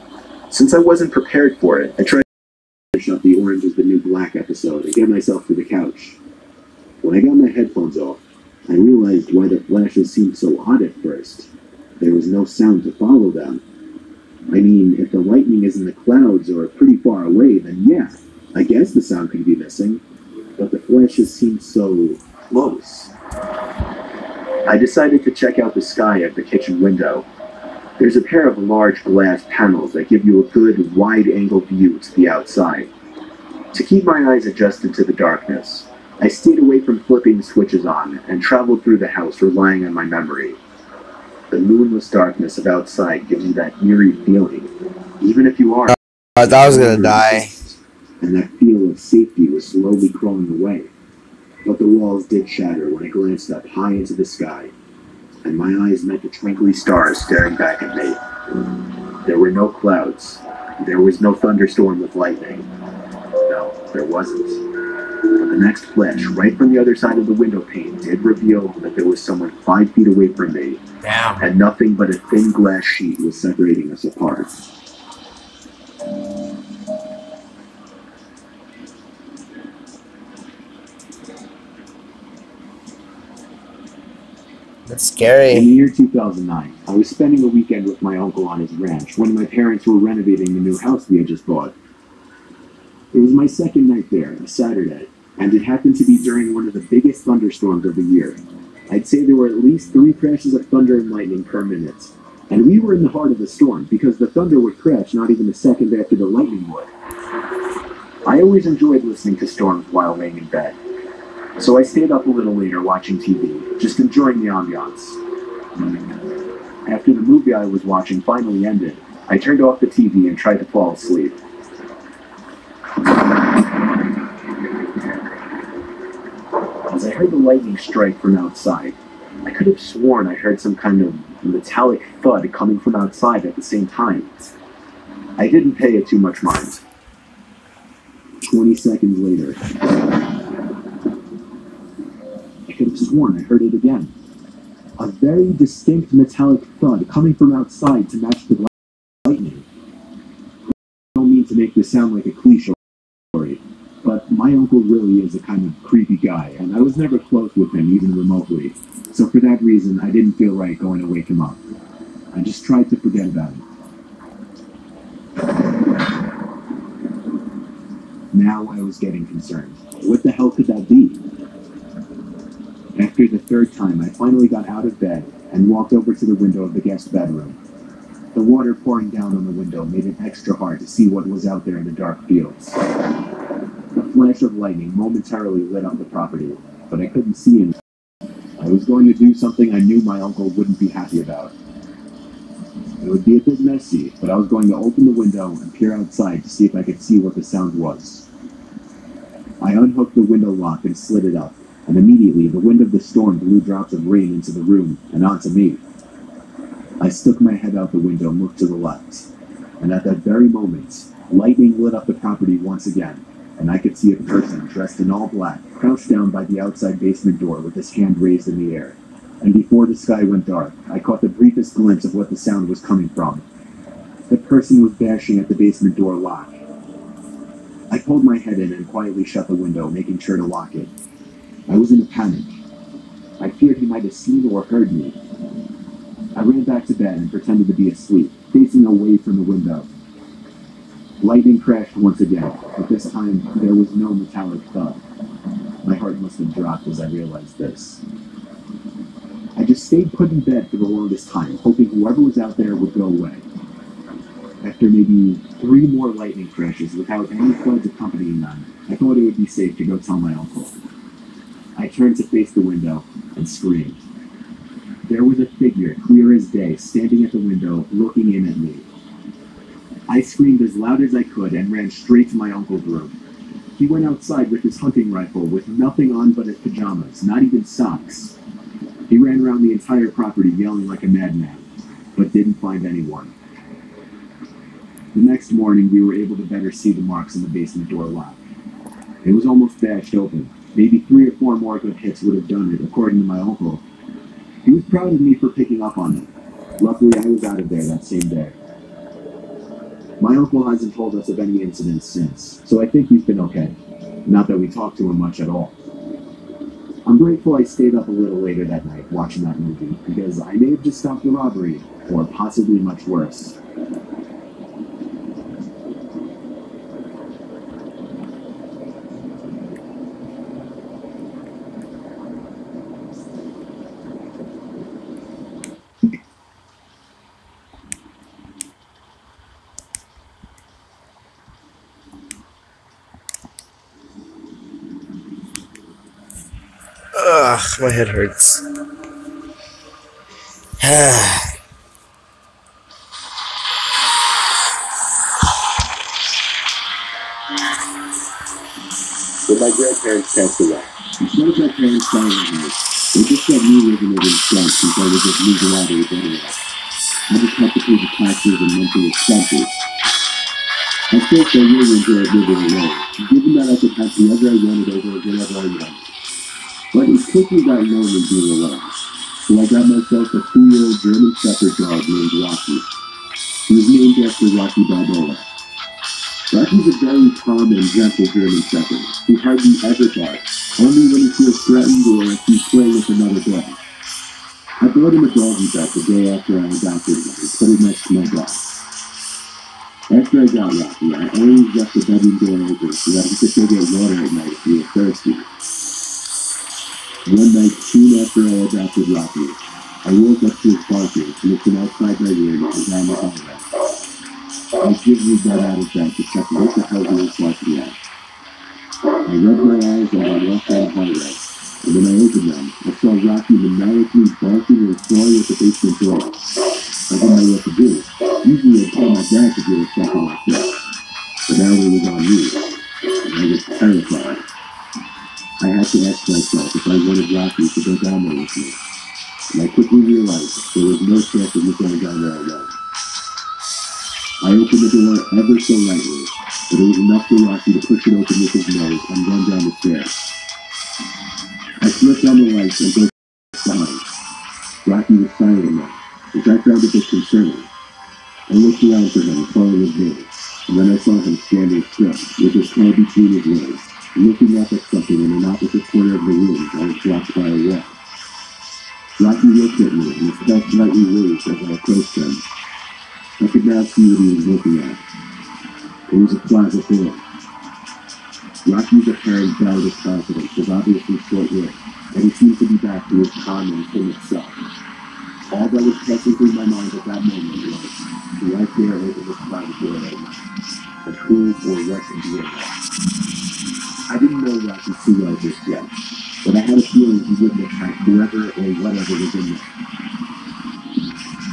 Since I wasn't prepared for it, I tried to finish up the Orange is the New Black episode and get myself to the couch. When I got my headphones off, I realized why the flashes seemed so odd at first. There was no sound to follow them. I mean, if the lightning is in the clouds or pretty far away, then yeah, I guess the sound could be missing. But the flashes seemed so close. I decided to check out the sky at the kitchen window. There's a pair of large glass panels that give you a good wide-angle view to the outside. To keep my eyes adjusted to the darkness, I stayed away from flipping switches on and traveled through the house relying on my memory. The moonless darkness of outside gives you that eerie feeling, even if you are I thought I was no gonna longer die. exist, and that feel of safety was slowly crawling away. But the walls did shatter when I glanced up high into the sky, and my eyes met the twinkly stars staring back at me. There were no clouds. There was no thunderstorm with lightning. No, there wasn't. But the next flash, right from the other side of the window pane, did reveal that there was someone 5 feet away from me, Damn. and nothing but a thin glass sheet was separating us apart. That's In the scary. year 2009, I was spending a weekend with my uncle on his ranch when my parents were renovating the new house we had just bought. It was my second night there, a Saturday, and it happened to be during one of the biggest thunderstorms of the year. I'd say there were at least 3 crashes of thunder and lightning per minute. And we were in the heart of the storm because the thunder would crash not even a second after the lightning would. I always enjoyed listening to storms while laying in bed. So I stayed up a little later watching TV, just enjoying the ambiance. After the movie I was watching finally ended, I turned off the TV and tried to fall asleep. As I heard the lightning strike from outside, I could have sworn I heard some kind of metallic thud coming from outside at the same time. I didn't pay it too much mind. 20 seconds later, I could have sworn I heard it again. A very distinct metallic thud coming from outside to match the lightning. I don't mean to make this sound like a cliche, but my uncle really is a kind of creepy guy, and I was never close with him, even remotely. So for that reason, I didn't feel right going to wake him up. I just tried to forget about it. Now I was getting concerned. What the hell could that be? After the third time, I finally got out of bed and walked over to the window of the guest bedroom. The water pouring down on the window made it extra hard to see what was out there in the dark fields. A flash of lightning momentarily lit up the property, but I couldn't see anything. I was going to do something I knew my uncle wouldn't be happy about. It would be a bit messy, but I was going to open the window and peer outside to see if I could see what the sound was. I unhooked the window lock and slid it up, and immediately the wind of the storm blew drops of rain into the room and onto me. I stuck my head out the window and looked to the left, and at that very moment, lightning lit up the property once again, and I could see a person dressed in all black crouched down by the outside basement door with his hand raised in the air. And before the sky went dark, I caught the briefest glimpse of what the sound was coming from. The person was bashing at the basement door lock. I pulled my head in and quietly shut the window, making sure to lock it. I was in a panic. I feared he might have seen or heard me. I ran back to bed and pretended to be asleep, facing away from the window. Lightning crashed once again, but this time there was no metallic thud. My heart must have dropped as I realized this. I just stayed put in bed for the longest time, hoping whoever was out there would go away. After maybe 3 more lightning crashes without any thuds accompanying them, I thought it would be safe to go tell my uncle. I turned to face the window and screamed. There was a figure, clear as day, standing at the window, looking in at me. I screamed as loud as I could and ran straight to my uncle's room. He went outside with his hunting rifle with nothing on but his pajamas, not even socks. He ran around the entire property yelling like a madman, but didn't find anyone. The next morning, we were able to better see the marks in the basement door lock. It was almost bashed open. Maybe 3 or 4 more good hits would have done it, according to my uncle. He was proud of me for picking up on it. Luckily, I was out of there that same day. My uncle hasn't told us of any incidents since, so I think he's been okay. Not that we talked to him much at all. I'm grateful I stayed up a little later that night watching that movie, because I may have just stopped the robbery, or possibly much worse. Ugh, my head hurts. When my grandparents passed away, instead of my parents dying of me, they just let me live in it instead since I was just moving out of it anyway. I just had to pay the taxes and monthly expenses. At first, I really enjoyed living alone, given that I could have whoever I wanted over whenever I wanted. But it quickly got lonely being alone, so I got myself a 2-year-old German Shepherd dog named Rocky. He was named after Rocky Balboa. Rocky's a very calm and gentle German Shepherd who hardly ever barks, only when he feels threatened or if he's playing with another dog. I bought him a doggy bed the day after I adopted him and put it next to my dog. After I got Rocky, I always left the bedroom door open so that he could go get water at night if he was thirsty. One night, soon after I adopted Rocky, I woke up to his barking and looked outside my room and down the hallway. I quickly got out of bed to check what the hell he was barking at. I rubbed my eyes and I walked down the hallway, and when I opened them, I saw Rocky maniacally barking and clawing at the basement door. I didn't know what to do. Usually I'd tell my dad to do something like this, but now it was on me, and I was terrified. I had to ask myself if I wanted Rocky to go down there with me, and I quickly realized there was no chance of me going down there alone. I opened the door ever so lightly, but it was enough for Rocky to push it open with his nose and run down the stairs. I flipped on the lights and broke behind. Rocky was silent now, which I found a bit concerning. I looked around for him, calling his name, and then I saw him standing still, with his tail between his legs, looking up at something in an opposite corner of the room that was blocked by a wall. Rocky looked at me, and his head slightly raised as I approached him. I could now see what he was looking at. It was a closet door. Rocky's apparent bout of confidence was obviously short-lived, and he seemed to be back to his calm and timid self. All that was passing through my mind at that moment was, do I dare open this closet door right now? And who or what can be in there? I didn't know Rocky too well just yet, but I had a feeling he wouldn't attack whoever or whatever was in there.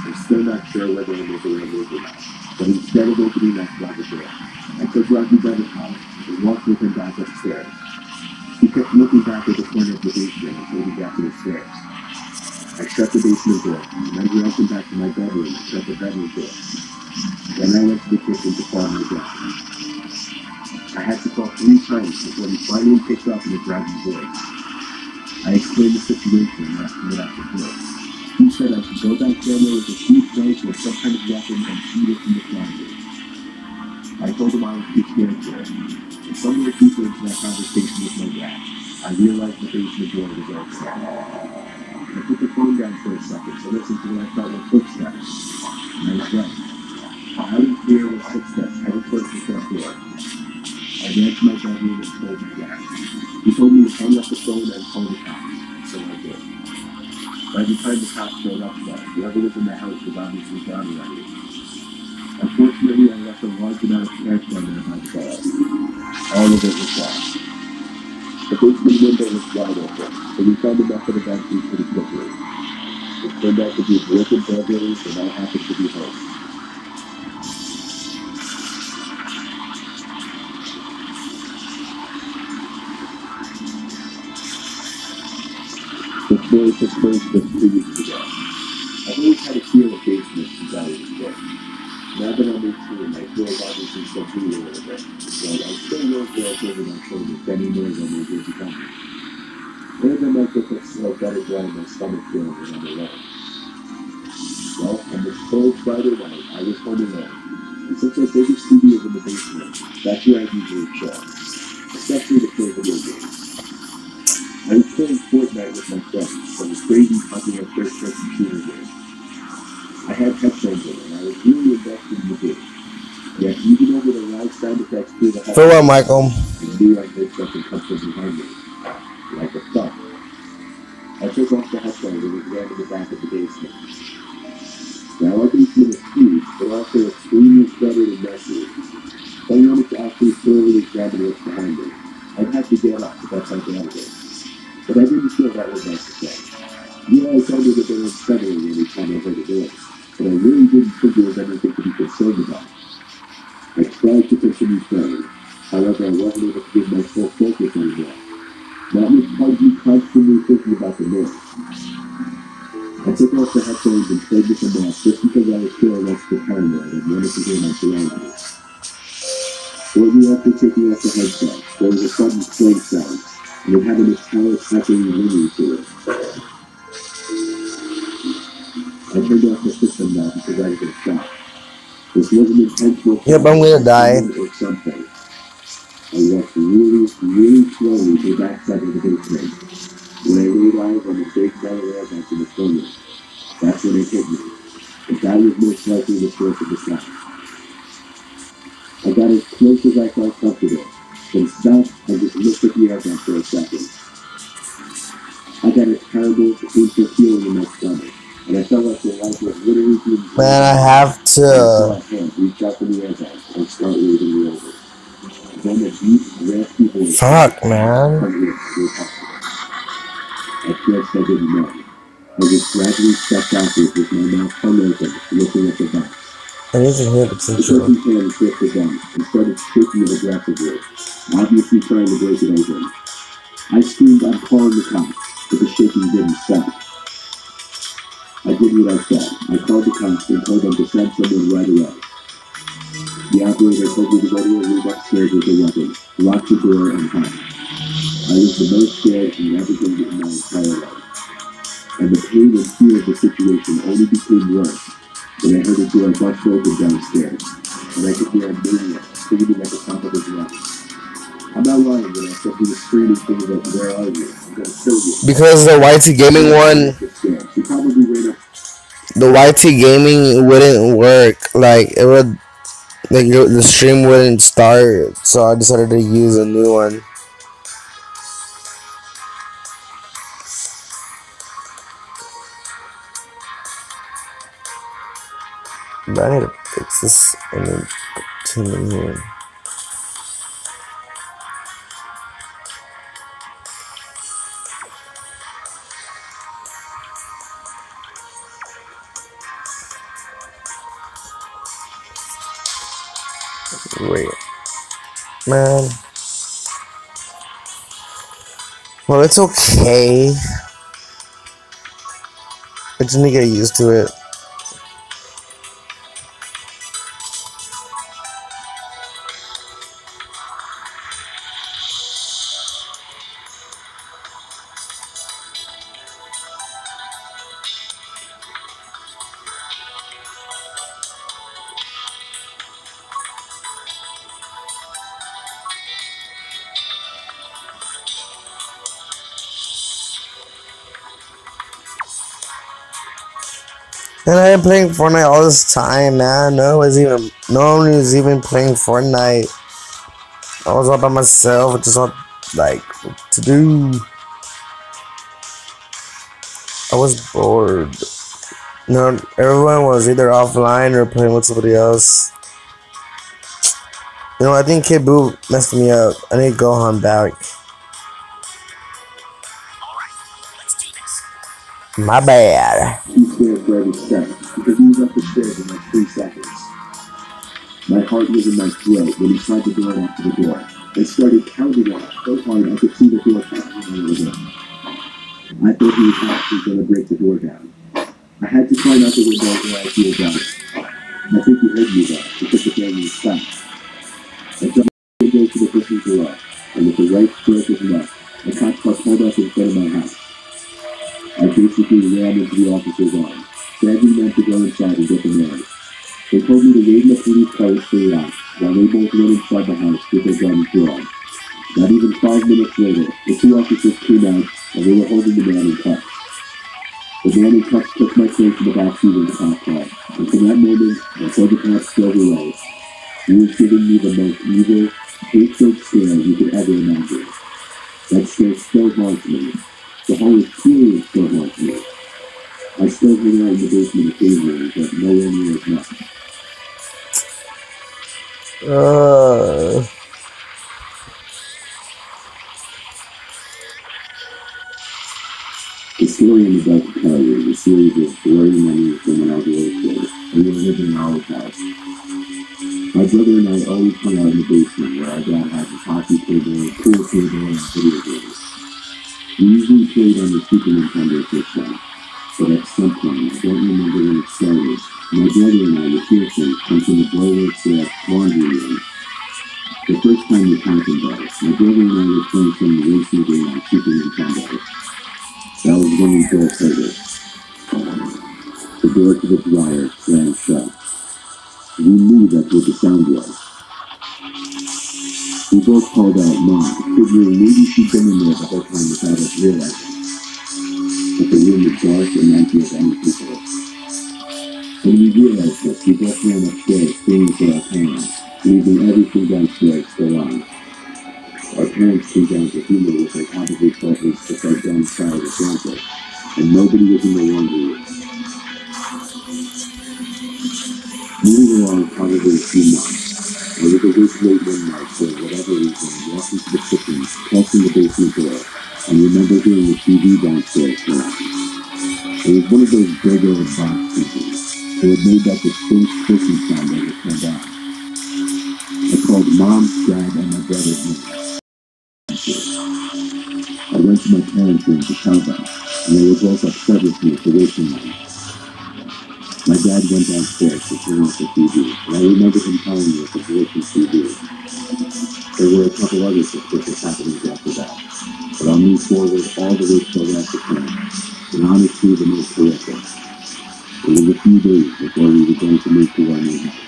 I'm still not sure whether it was the right move or not, but instead of opening that closet door, I took Rocky by the collar and walked with him back upstairs. He kept looking back at the corner of the basement until we got to the stairs. I shut the basement door, and then dragged him back to my bedroom and shut the bedroom door. Then I went to the kitchen to call my dad. I had to call 3 times before he finally picked up in a drowsy voice. I explained the situation and asked him what I should do. He said I should go back down there with a huge knife or some kind of weapon and shoot it from the closet. I told him I was too scared for it. And somewhere deeper into that conversation with my dad, I realized the basement door was open. I put the phone down for a second to listen to what I thought were footsteps. And I was right. Out and clear were footsteps headed towards the front door. I ran to my bedroom and told my dad. He told me to hang up the phone and call the cops, so I did. By the time the cops showed up, though, whoever was in the house was obviously gone already. Unfortunately, I left a large amount of cash down there by the bar. All of it was gone. The basement window was wide open, so we found a method of entry pretty quickly. It turned out to be a broken burglary, and I happened to be home. The story took place just 2 weeks ago. I've always had a fear of basements since I was a kid. Now that I'm 18, my fears obviously subdued a little bit, but I still won't gloss over my shoulders any more than they did becoming. One of them might get a slow butterfly in my stomach feeling when I'm alone. Well, on this cold Friday night, I was home alone, and since our biggest studio is in the basement, that's where I usually chill, especially to play video games. I was playing Fortnite with my friends, some crazy popular first-person shooter game. I had headphones in and I was really invested in the game. Yet even over the loud sound effects through the For what, Michael? I knew I heard something come from behind me, like a thud. I took off the headphones and was ran to the back of the basement. Now our basement is huge, but also extremely cluttered and messy. If I wanted to actually thoroughly examine what's behind me, I'd have to get up, but that's how bad it is. But I didn't feel that was necessary. Yeah, I told you that they were unsettling every time I heard a noise, but I really didn't think there was anything to be concerned about. I tried to continue playing. However, I wasn't able to give my full focus anymore. That was me constantly thinking about the noise. I took off the headphones and played with them off just because I was feeling extra paranoid and wanted to hear my surroundings. Shortly after taking off the headset, there was a sudden clank sound, and it had a metallic echoing ringing to it. I turned off the system now because I was in shock. This wasn't intentional. Yep, I'm gonna die. Or something. I walked really slowly to the backside of the basement. When I laid eyes on the big metal air vents in the corner, that's when it hit me. But that was most likely the source of the sound. I got as close as I felt comfortable. Then stopped and just looked at the air vent for a second. I got a terrible, painful feeling in my stomach, and I felt like the life was literally being drained. Man, I have I saw to. a hand reach out from the air vent and start waving me over. Then a deep, raspy voice. Fuck, man. At first, I didn't know. I just gradually stepped backwards with my mouth hung open, looking at the vent. I need to hear the The potential. person's hand gripped the vent and started shaking it aggressively, obviously trying to break it open. I screamed, "I'm calling the cops," but the shaking didn't stop. I did what I said. I called the cops and told them to send someone right away. The operator told me to go to a room upstairs with a weapon, lock the door, and hide. I was the most scared I've ever been in my entire life. And the pain and fear of the situation only became worse when I heard a door bust open downstairs, and I could hear a maniac screaming at the top of his lungs. I'm not lying when I said he was screaming things like, "Where are you? I'm gonna kill you." Because the YT Gaming one, He probably ran up. the YT Gaming wouldn't work. Like, it would, like, the stream wouldn't start. So I decided to use a new one. But I need to fix this and then continue here. Wait, man. Well, it's okay. I just need to get used to it. And I've been playing Fortnite all this time, man. No one was even playing Fortnite. I was all by myself, just all like what to do. I was bored. No, everyone was either offline or playing with somebody else. You know, I think Kid Boo messed me up. I need Gohan back. My bad. He stared for every step because he was up the stairs in like 3 seconds. My heart was in my throat when he tried the door after the door and started pounding on it so hard I could see the door cracking all again. I thought he was actually going to break the door down. I had to climb out the window where I feel down. I think he heard me though because the banging stopped. I jumped the window to the person below, and with the right stroke of luck, a cop car pulled up in front of my house. I basically ran into the officer's arms, begging them to go inside and get the man. They told me to wait in the police car with the lock, while they both went inside the house with their guns drawn. Not even 5 minutes later, the 2 officers came out and they were holding the man in cuffs. The man in cuffs took my place in the backseat of the cop car, and from that moment, until the cops drove away, he was giving me the most evil, hate-filled stare you could ever imagine. That stare still haunts me. The whole experience still haunts me. I still hang out in the basement occasionally, but nowhere near as much. story I'm about to tell you is a series of blurry memories from when I was a little kid, and we lived in our old house. My brother and I always hung out in the basement where our dad had his hockey table, pool table, and video games. We usually played on the Super Nintendo system, but at some point, I don't remember when it started, my brother and I would hear things come from the blower/laundry room. The first time this happened though, my brother and I were playing some racing game on Super Nintendo. That was when we both heard it. The door to the dryer slammed shut. We knew that's what the sound was. We both called out, Mom, figuring maybe she'd been in there the whole time without us realizing. But the room was dark and empty of any people. When we realized this, we both ran upstairs screaming for our parents, leaving everything downstairs still on. Our parents came down to humor with their probably thought we just like down the side of the blanket, and nobody was in the laundry room. Moving along probably a few months, I was awake late one night for whatever reason, walked into the kitchen, pressing the basement door, and remember hearing the TV downstairs turn on. It was one of those big old box TVs, so it made that distinct clicking sound as it turned on. I called Mom, Dad, and my brother's name. I went to my parents' room to tell them, and they were both upset with me for waking them. My dad went downstairs to turn off the TV, and I remember him telling me of the voice in TV. There were a couple other suspicious happenings after that, but I'll move forward all the way to the last attempt, and honestly the most horrific. It was a few days before we were going to move to our new house.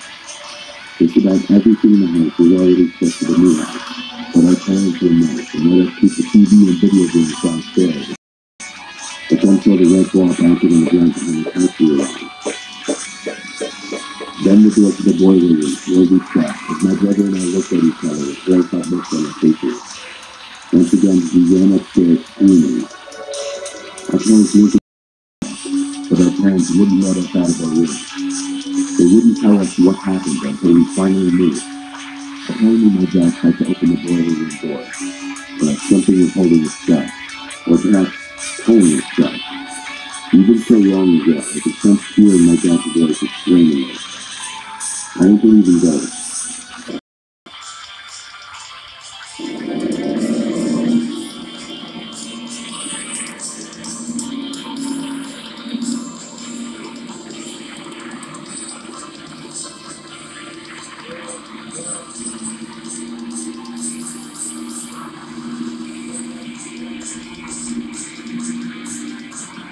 Just about everything in the house was already set to the new house, but our parents were nice and let us keep the TV and video games downstairs. But then saw the red ball bouncing on the ground behind the couch we were on. Then the door to the boiler room slowly shut as my brother and I looked at each other with terrified looks on our faces. Once again, we ran upstairs screaming. Our parents looked at us, but our parents wouldn't let us out of our room. They wouldn't tell us what happened until we finally moved. Apparently my dad tried to open the boiler room door, but something was holding it shut, or perhaps pulling it shut. Even so long ago, I could sense fear in my dad's voice explaining it. I don't believe in ghosts.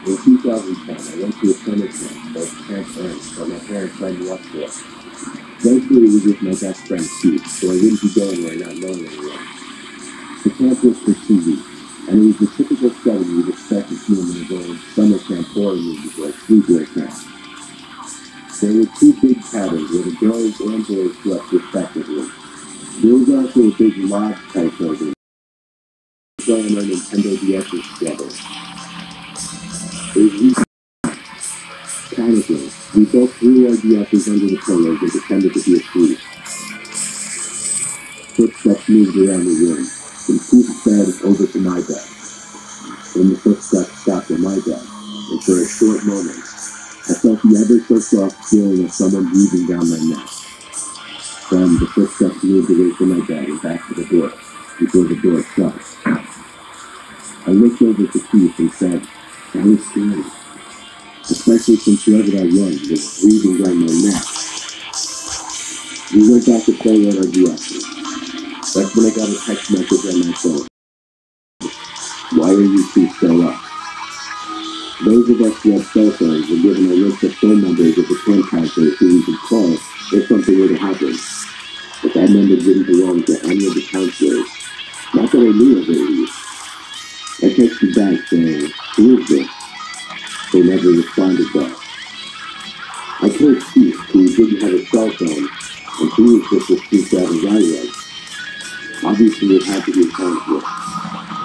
In 2010, I went to a summer camp called Camp Ernst that my parents signed me up for. Eventually it was with my best friend Steve, so I wouldn't be going there not knowing anyone. The camp was for 2 weeks, and it was the typical setting you'd expect to see in one of those summer camp horror movies like Sleepaway Camp. There were 2 big cabins where the girls and boys slept respectively. There was also a big lodge-type building playing our Nintendo DS's together. It was panicking. We both threw our DS's under the pillows and pretended to be asleep. Footsteps moved around the room, from Steve's bed over to my bed. Then the footsteps stopped at my bed, and for a short moment, I felt the ever-so-soft feeling of someone breathing down my neck. Then the footsteps moved away from my bed and back to the door, before the door shut. I looked over to Keith and said, "That was scary. Especially since whoever that was breathing down my neck." We went back to play on our DS's. That's when I got a text message on my phone. "Why are you two still up?" Those of us who had cell phones were given a list of phone numbers of the camp counselors who we could call if something were to happen. But that number didn't belong to any of the counselors. Not that I knew of, at least. I texted back saying, "Who is this?" They never responded though. I told Steve, who didn't have a cell phone, and he was just as freaked out as I was. Obviously it had to be a conflict,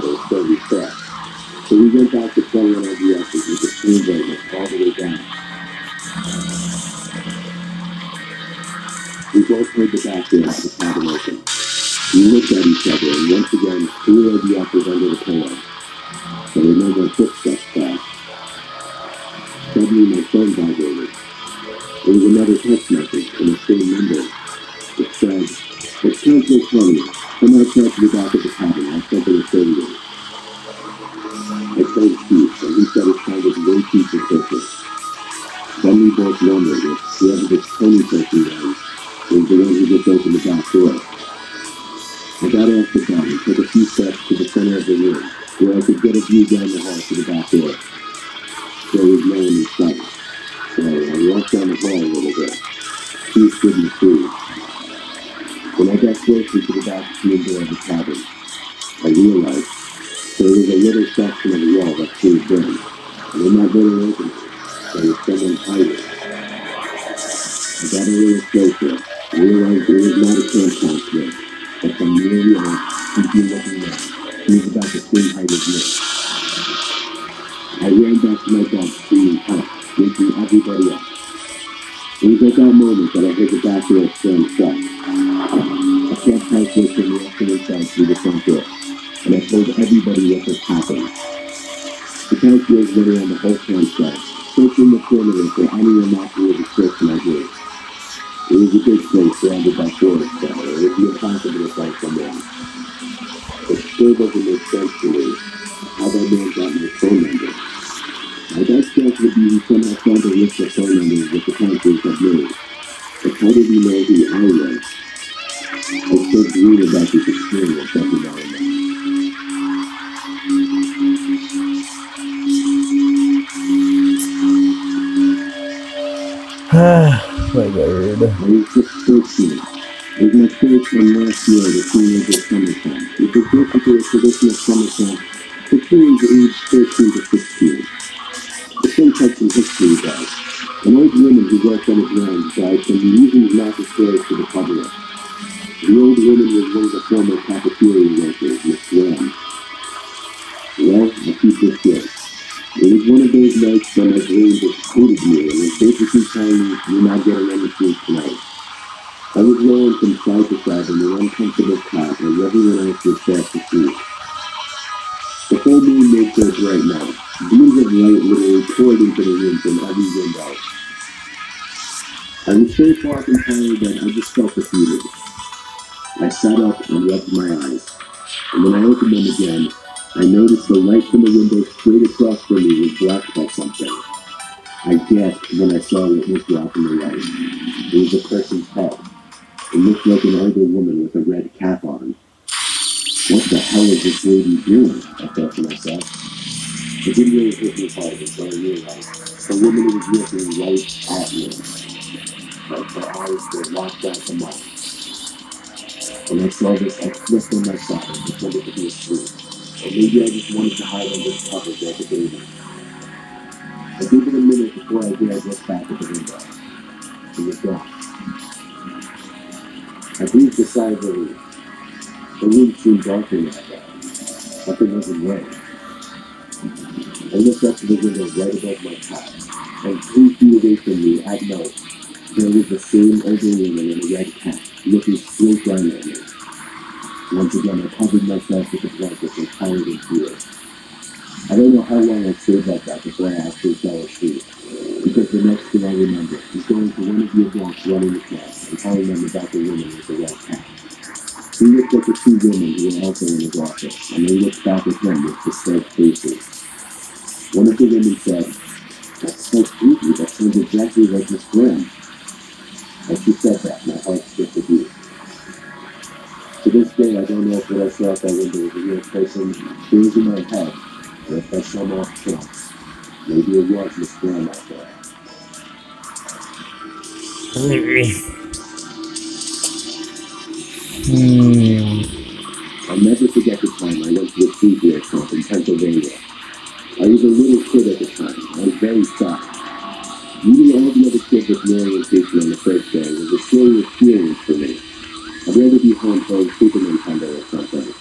or so we thought. So we went back to playing on our DS's with the screen brightness all the way down. We both heard the back door of the cabin open. We looked at each other and once again threw our DS's under the pillow. There were no more footsteps back. Suddenly my phone vibrated. It was another text message from the same number. It said, "It's Counselor Tony. Come outside to the back of the cabin. I'll something to say to you." I told Keith, and he said it sounded way too suspicious. Then we both wondered if whoever this Tony person was the one who just opened the back door. I got off the bed and took a few steps to the center of the room, where I could get a view down the hall to the back door. There was no one in sight, so I walked down the hall a little bit. Keith stood in the trees. When I got closer to the back window of the cabin, I realized there was a little section of the wall that caved in, and in that little opening, there was someone hiding. I got a little closer and realized it was not a camp counselor, but some really old, creepy-looking man. He was about the same height as me. I ran back to my bed, screaming help, waking everybody up. It was at that moment that I heard the back door slam shut. A camp counselor came rushing inside through the front door, and I told everybody what had happened. The counselors went around the whole campsite, searching the perimeter for anyone not to the description I gave. It was a big place surrounded by forest, so it would be impossible to find someone. It still doesn't make sense to me how that man got my phone number. My best guess would be he somehow found a list of phone numbers that the counselors had made. But how did he know who I was? I still dream about this experience every now and then. My God. I was just 13. It was my first and last year of the teenager summer camp, which is basically a traditional summer camp for teens aged 13 to 16. The thing had some history though. An old woman who worked on the grounds died from reasons not disclosed to the public. The old woman was one of the former cafeteria workers, Miss Graham. Well, I'll keep this short. It was one of those nights when my brain just hated me and was basically telling me you're not getting any sleep tonight. I was rolling from side to side in an uncomfortable cot as everyone else was fast asleep. The full moon made so bright now. Beams of light literally poured into the room from every window. I was so far from tired that I just felt defeated. I sat up and rubbed my eyes, and when I opened them again, I noticed the light from the window straight across from me was blocked by something. I gasped when I saw what was blocking the light. It was a person's head. It looked like an older woman with a red cap on. What the hell is this lady doing? I thought to myself. It didn't really hit me hard until I realized the woman was looking right at me. But her eyes were locked out to mine. When I saw this, I flipped on my side and pretended to be asleep. Or maybe I just wanted to hide under the covers like a baby. I gave it a minute before I dared look back at the window. It was gone. I breathed a sigh of relief. The room seemed darker now. Nothing was in way. I looked up to the window right above my cot, and 3 feet away from me at night, there was the same older woman in a red cap, looking straight down at me. Once again, I covered myself with the blankets and cowered in fear. I don't know how long I stayed like that before I actually fell asleep, because the next thing I remember is going to one of the adults running the class and telling them about the woman with the red cap. He looked at the 2 women who were also in his office, and they looked back at him with disturbed faces. One of the women said, "That's so creepy, that sounds exactly like Miss Graham." As she said that, my heart skipped a beat. To this day, I don't know if what I saw out that window was a real person stays in my head, or if by some off chance, maybe it was Miss Graham out there. I'll never forget the time I went to a free camp in Pennsylvania. I was a little kid at the time. I was very shocked. Meeting all the other kids at the orientation on the first day was a scary experience for me. I'd rather be home playing Super Nintendo or something.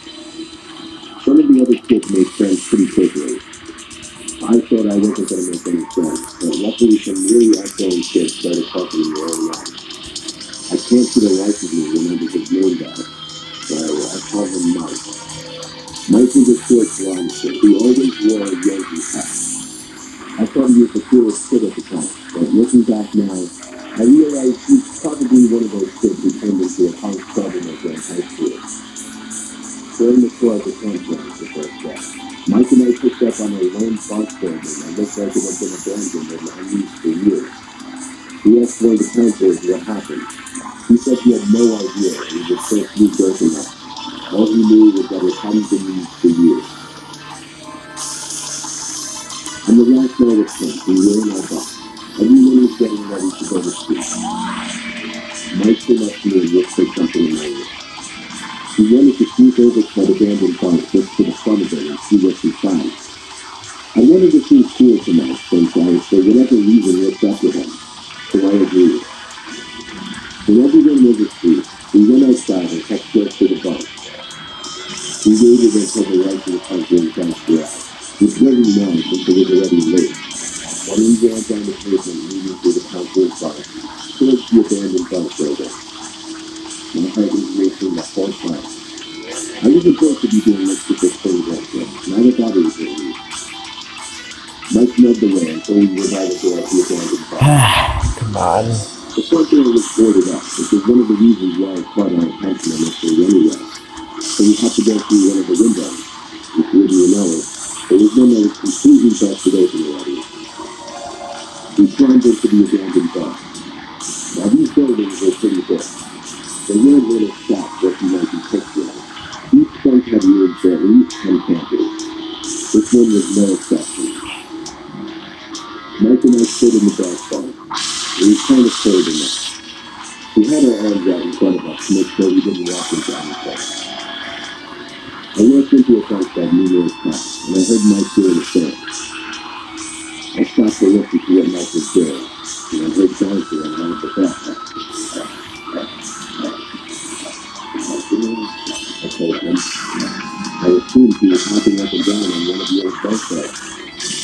Some of the other kids made friends pretty quickly. I thought I wasn't going to make any friends, but luckily some really outgoing kids started talking to me early on. I can't for the life of me remember his name though, so I call him Mike. Mike was a short blonde kid who always wore a Yankee hat. I thought he was the coolest kid at the time, but looking back now, I realize he's probably one of those kids who turned into a punk troublemaker in high school. During the tour of the campground the first day, Mike and I picked up on a lone bunk building that looked like it had been abandoned and unused for years. We asked one of the counselors what happened. He said he had no idea and he was first rebuilding it. All he knew was that it hadn't been used for years. On the last night of camp, we were in our bunk. Everyone was getting ready to go to sleep. Mike came up to me and whispered something in my ear. He wanted to sneak over to that abandoned bunk just to the front of it and see what he found. I wanted to seem cool tonight, since I, for whatever reason, looked up with him. So I agreed. When everyone was asleep, we went outside and kept close to the bunk. We waited until the lights in the front room downstairs, which wasn't long since it was already late. Then we ran down the pavement leading through the front room bunk, towards the abandoned bunk building. My heart was racing the whole time. I wasn't supposed to be doing this stupid thing like this, and I thought it was relief. Mike led the way until we were by the door of the abandoned bunk. Come on. The front door was boarded up, which was one of the reasons why it caught our attention initially anyway. So we had to go through one of the windows, which wouldn't you know it, there was one that was completely busted open already. We climbed into the abandoned bunk. Now these buildings were pretty big. They weren't little shops what you might be picturing. Each bunk had room for at least 10 campers. This one was no exception. Mike and I stood in the dark bunk. It was kind of cold in there. We had our arms out in front of us to make sure we didn't walk into anything. I walked into a bunk bed numerous times, and I heard Mike doing the same. I stopped to listen to what Mike was doing, and I heard sounds from one of the bed. I told him. I assumed he was hopping up and down on one of the old bunk beds.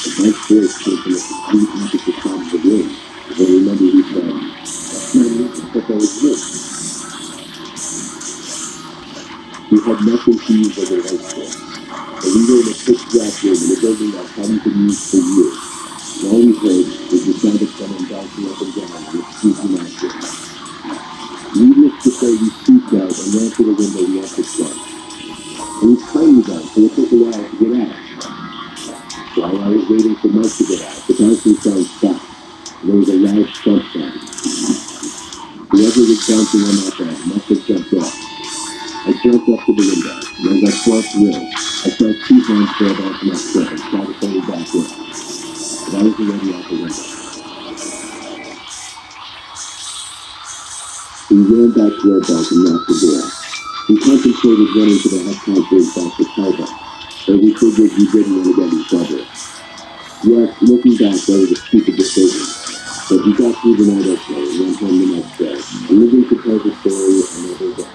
But Mike's voice came from a complete opposite side of the room. I remember he said, "That's my room, I thought that was you." We had nothing to use as a light source, but we were in a pitch black room in a building that hadn't been used for years. And all we heard was the sound of someone bouncing up and down with squeaky mattress. Needless to say, we squeaked out and ran to the window we entered from. It was tiny then, so it took a while to get out. While I was waiting for Mike to get out, the bouncing sound stopped. There was a loud thump sound. Whoever was bouncing on that bed must have jumped off. I jumped up to the window, and as I crossed through, I saw two hands grab onto my foot and try to pull me back in. But I was already out the window. We ran back to our bunk and locked the door. We contemplated running to the head counselor's back to tell them, but we figured we didn't want to get in trouble. Yes, looking back, that was a stupid decision. But we got through the night okay and went home the next day, and living to tell the story another day.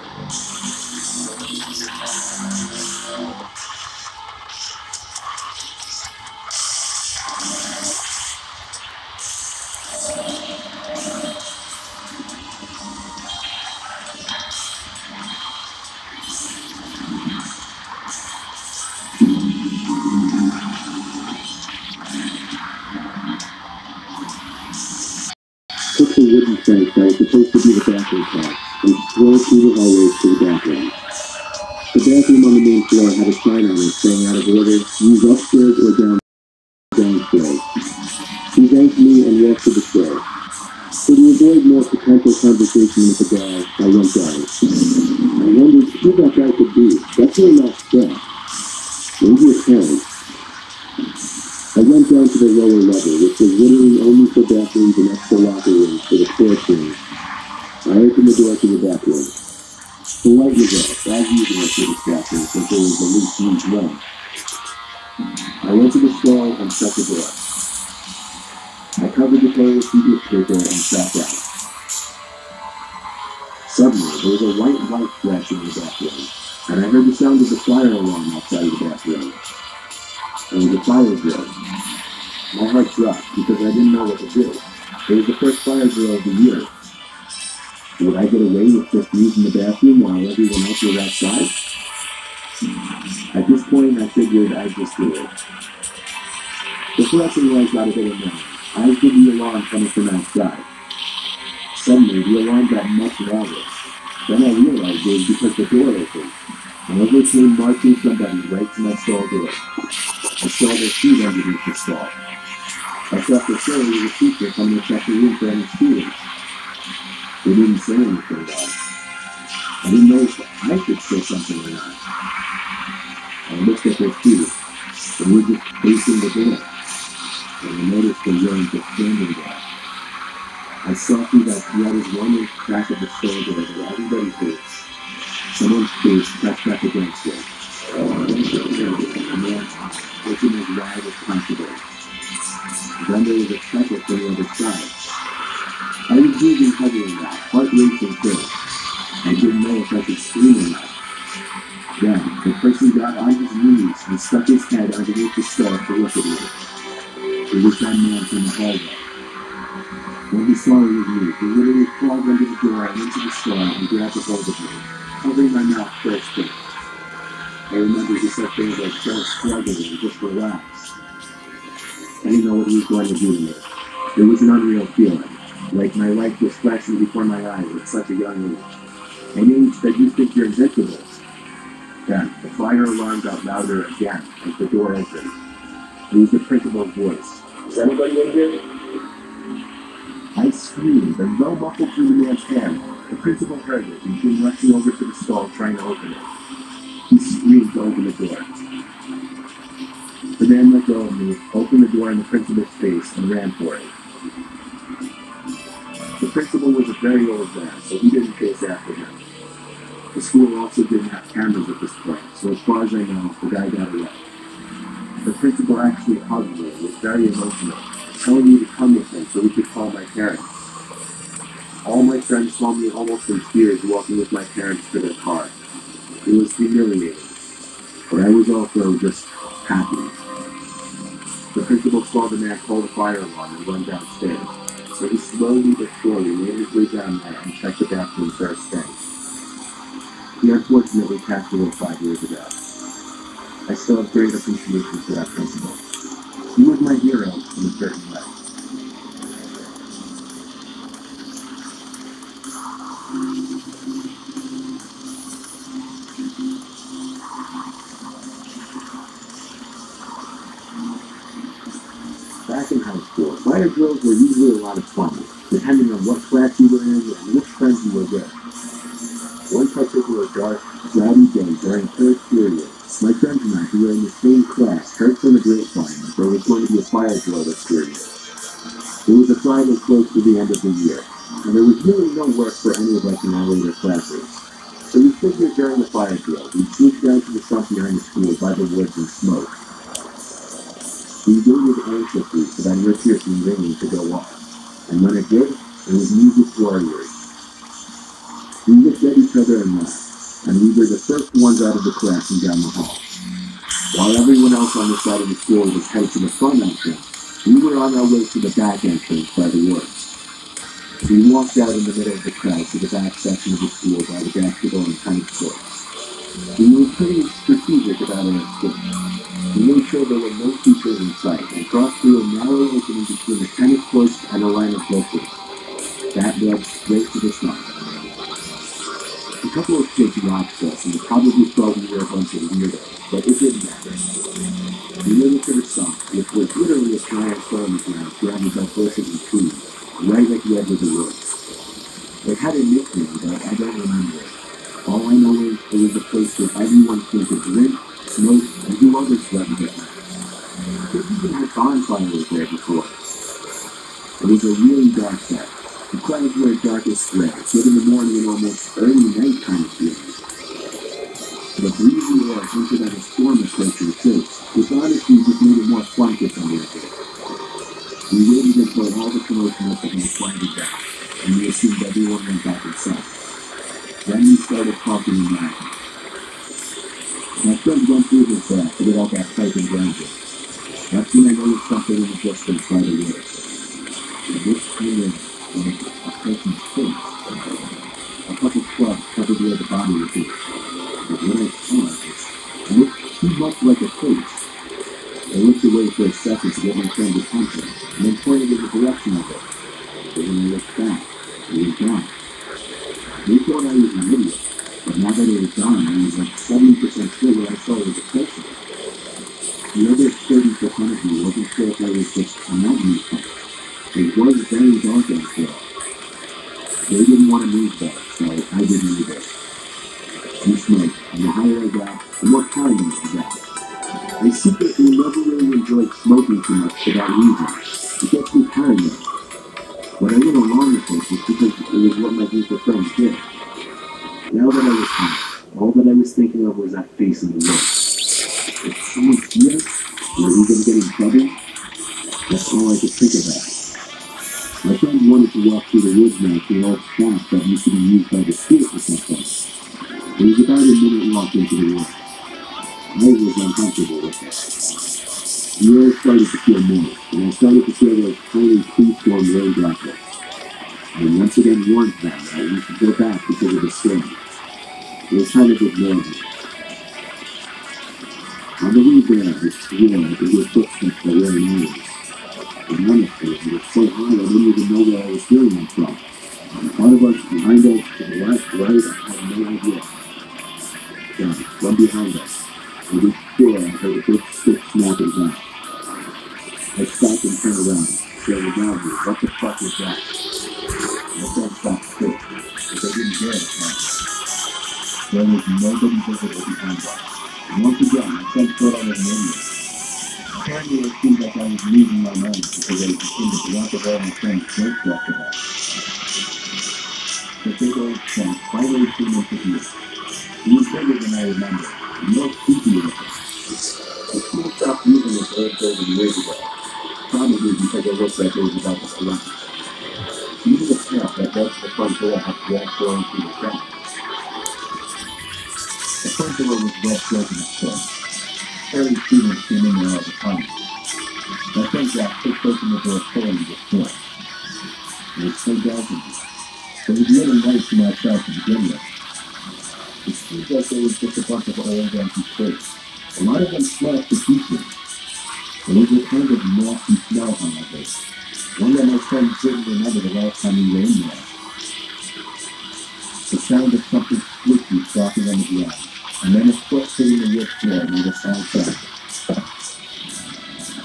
Took the wooden fence that was supposed to be the bathroom part and strolled through the hallways to the bathroom. The bathroom on the main floor had a sign on it saying out of order, use upstairs or downstairs. He thanked me and walked to the stairs. So to avoid more potential conversation with the guy, I went down. I wondered who that guy could be. Definitely not Steph. Maybe a parent. I went down to the lower level, which was literally only for bathrooms and extra locker rooms for the sports teams. I opened the door to the bathroom. The light was off, as usual for this bathroom, since there was the least used one. I went to the stall and shut the door. I covered the toilet seat with paper and sat down. Suddenly, there was a white light flashing in the bathroom, and I heard the sound of the fire alarm outside of the bathroom. It was a fire drill. My heart dropped because I didn't know what to do. It was the first fire drill of the year. Would I get away with just using the bathroom while everyone else was outside? At this point, I figured I'd just do it. The flashing light got a bit annoying, as did the alarm coming from outside. Suddenly, the alarm got much louder. Then I realized it was because the door opened, and over came marching somebody right to my stall door. I saw their feet underneath the stall. I thought for sure it was a teacher coming to check the room for any students. They didn't say anything though. I didn't know if I should say something or not. I looked at their feet. They were just facing the door. And I noticed they weren't just standing there. I saw through that thread as one little crack of the stall door that everybody hates. Someone's face pressed back against it. A man's eyes opened as wide as possible. Then there was a chuckle from the other side. I was breathing heavily now, heart racing too. I didn't know if I could scream or not. Then, the person got on his knees and stuck his head underneath the stall to look at me. It was that man from the hallway. When he saw it was me, he literally crawled under the door and into the stall and grabbed a hold of me, covering my mouth first thing. I remember he said things like, "Don't struggle and just relax." I didn't know what he was going to do to me. It was an unreal feeling, like my life was flashing before my eyes at such a young age. An age that you think you're invincible. Then, the fire alarm got louder again as the door opened. It was the principal's voice. "Is anybody in here?" I screamed, and though muffled through the man's hand, the principal heard it and came rushing over to the stall trying to open it. He screamed to open the door. The man let go of me, opened the door in the principal's face, and ran for it. The principal was a very old man, so he didn't chase after him. The school also didn't have cameras at this point, so as far as I know, the guy got away. The principal actually hugged me and was very emotional, telling me to come with him so we could call my parents. All my friends saw me almost in tears walking with my parents to their car. It was humiliating, but I was also just happy. The principal saw the man call the fire alarm and run downstairs, so he slowly but surely made his way down there and checked the bathroom first thing. He unfortunately passed away 5 years ago. I still have great appreciation for that principal. He was my hero in a certain way. Back in high school, fire drills were usually a lot of fun, depending on what class you were in and which friends you were with. One particular dark, cloudy day during third period, my friends and I, who were in the same class, heard from the grapevine that there was going to be a fire drill this period. It was a Friday close to the end of the year, and there was really no work for any of us in our later classes. So we figured during the fire drill, we'd sneak down to the stump behind the school by the woods and smoke. We waited anxiously for that ear-piercing ringing to go off, and when it did, it was music to our ears. We looked at each other and laughed, and we were the first ones out of the class and down the hall. While everyone else on the side of the school was headed to the front entrance, we were on our way to the back entrance by the woods. We walked out in the middle of the crowd to the back section of the school by the basketball and tennis courts. We were pretty strategic about our escape. We made sure there were no teachers in sight and crossed through a narrow opening between the tennis courts and a line of bushes. That led straight to the sun. A couple of kids watched us and probably thought we were a bunch of weirdos, but it didn't matter. We made it to the stump, which was literally a giant hole in the ground surrounded by bushes and trees, right at the edge of the woods. It had a nickname, but I don't remember it. All I know is it was a place where everyone came to drink, smoke, and do other sweaty things. Kids even had bonfires there before. It was a really dark day. The clouds were darkest gray, giving the morning an almost early night kind of feeling. The breezy air hinted at a storm approaching too, which honestly just made it more fun to some extent. We waited until all the commotion at the hall quieted down, and we assumed everyone went back inside. Then we started talking and laughing. My friend went through his bag to get out that pipe and grounded. That's when I noticed something in the distance by the woods. It looked kind of like a person's face. A couple clubs covered where the body was. But when I saw it looked too much like a face. I looked away for a second to get my friend's attention, and then pointed in the direction of it. But when I looked back, it was gone. They thought I was an idiot, but now that it was gone, I was like 70% sure what I saw was a person. The other 30% of me wasn't sure if I was just imagining something. It was very dark out there. They didn't want to move though, so I didn't either. We smoked, and the higher I got, the more paranoid I got. I secretly never really enjoyed smoking too much for that reason. It gets me paranoid. What I went along with it was because it was what my group of friends did. Now that I was high, all that I was thinking of was that face in the woods. If someone sees us, were we going to get in trouble? That's all I could think about. My friend wanted to walk through the woods now to an old path that used to be used by the school for something. It was about a minute walk into the woods. I was uncomfortable with it. The air started to feel moist, and I started to feel those tiny pre-storm rain droplets. I once again warned them that we should go back because of the storm. They kind of ignored me. On the way there, I swore I could hear footsteps that were in ours. And honestly, it was so high I didn't even know where I was hearing them from. Part of us, behind us, to the left, right, I had no idea. Then, from behind us, I was sure I heard a big stick snapping down. I stopped and turned around, staring down me. What the fuck was that? My friend stopped still, but they didn't hear it now. There was nobody visible behind us. And once again, my friend thought I was an idiot. Apparently it seemed like I was losing my mind because I became the brunt of all my friends' jokes after that. The big old chap finally came into view. He was bigger than I remember, and more creepy looking. The school stopped using this old building years ago, probably because it looked like it was about to collapse. Even the path that led to the front door had walked going through the fence. The front door was red broken at first. Harry students came in there all the time. My friend Jack pushed open the door pulling the door. It was so dark in here. There was little light from outside to begin with. It seemed like there was just a bunch of old empty space. A lot of them smelled to pieces. There was a kind of nasty smell, however. One that my friend didn't remember the last time we were in there. The sound of something squishy dropping on the ground, and then a foot hitting the wood floor made a sound crack.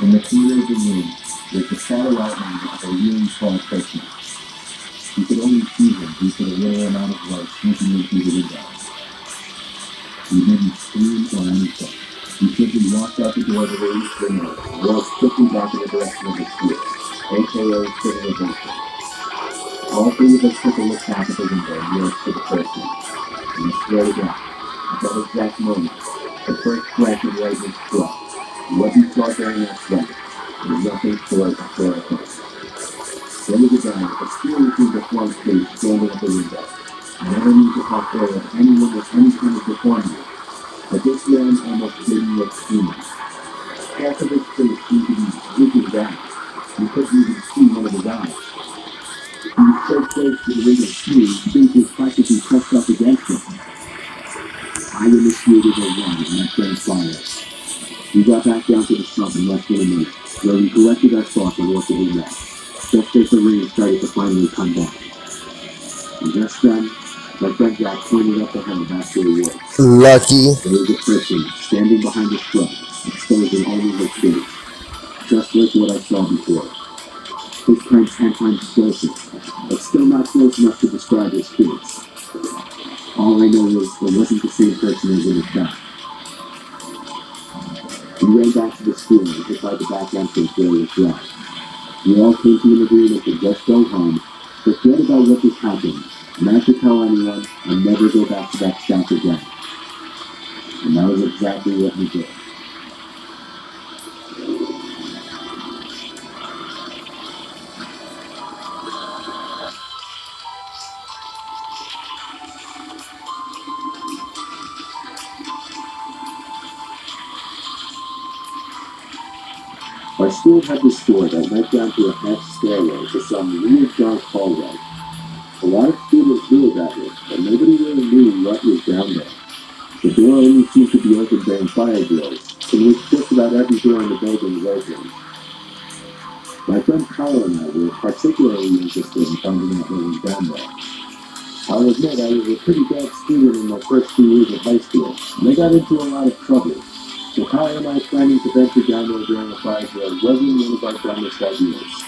In the corner of the room was the shadow outline of a really tall person. You could only see him due to the little amount of light sneaking in through the window. He didn't scream or anything. He simply walked out the door of the raised window and walked quickly back in the direction of the school, a.k.a. civilization. All three of us took a look back at the window and nearest to the person. And I swear to God, at that exact moment, the first flash of lightning struck. What he saw during that flash was nothing short of horrifying. There was a guy with a seriously deformed face standing at the window. I never knew to talk ill of anyone with any kind of deformity, but this man almost made me look human. Half of his face seemed to be drooping down. You couldn't even see one of his eyes. He was so close to the window too, his face was practically pressed up against it. I initiated a run and my friend followed. We got back down to the stump in less than a minute, where we collected our thoughts and walked away next, just as the rain started to finally come down. And just then, my friend Jack pointed up the hill back to the woods. Lucky. There was a person standing behind a shrub, exposing only his face, just like what I saw before. This time 10 times closer, but still not close enough to describe his face. All I know is it wasn't the same person as in the shot. We ran back to the school and hit by the back entrance where it was dry. We all came to an agreement to just go home, forget about what just happened, not to tell anyone, and never go back to that shack again. And that was exactly what we did. Our school had this door that led down to a half stairway to some weird dark hallway. A lot of students knew about it, but nobody really knew what was down there. The door only seemed to be opened during fire drills, in which just about every door in the building was open. My friend Kyle and I were particularly interested in finding out what was down there. I'll admit I was a pretty bad student in my first 2 years of high school, and I got into a lot of trouble. So Kyle and I planning to venture down there during a fire drill wasn't one of our dumbest ideas.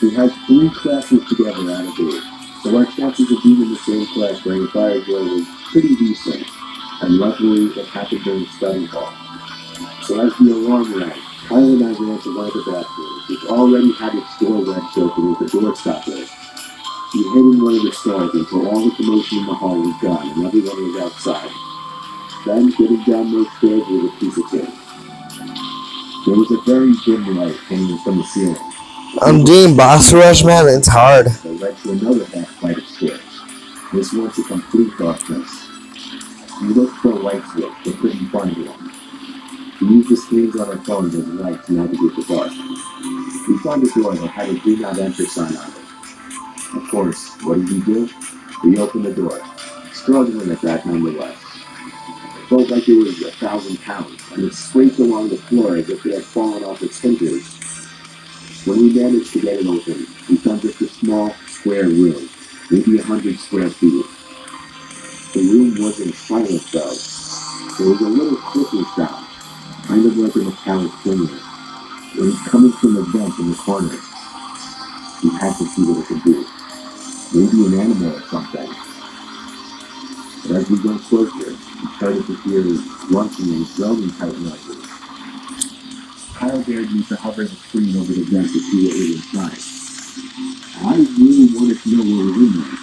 We had 3 classes together out of 8, so our chances of being in the same class during a fire drill was pretty decent, and luckily it happened during study hall. So as the alarm rang, Kyle and I ran to one of the bathrooms, which already had its door wedged open with a door stopper. We hid in one of the stalls until all the commotion in the hall was gone and everyone was outside. Then, getting down those stairs was a piece of cake. There was a very dim light hanging from the ceiling. I'm doing boss rush, man. It's hard. That led to another half flight of stairs. This one to complete darkness. We looked for a light switch, but couldn't find one. We used the screens on our phones as light to navigate the dark. We found a door that had a "Do Not Enter" sign on it. Of course, what did we do? We opened the door, struggling at that nonetheless. It felt like it was 1,000 pounds, and it scraped along the floor as if it had fallen off its hinges. When we managed to get it open, we found just a small, square room, maybe 100 square feet. The room wasn't silent, though. There was a little clicking sound, kind of like a metallic finger. It was coming from a vent in the corner. We had to see what it could do. Maybe an animal or something. But as we got closer, we started to hear grunting and groaning type noises. Kyle dared me to hover the screen over the vent to see what was inside. I really wanted to know what was in there,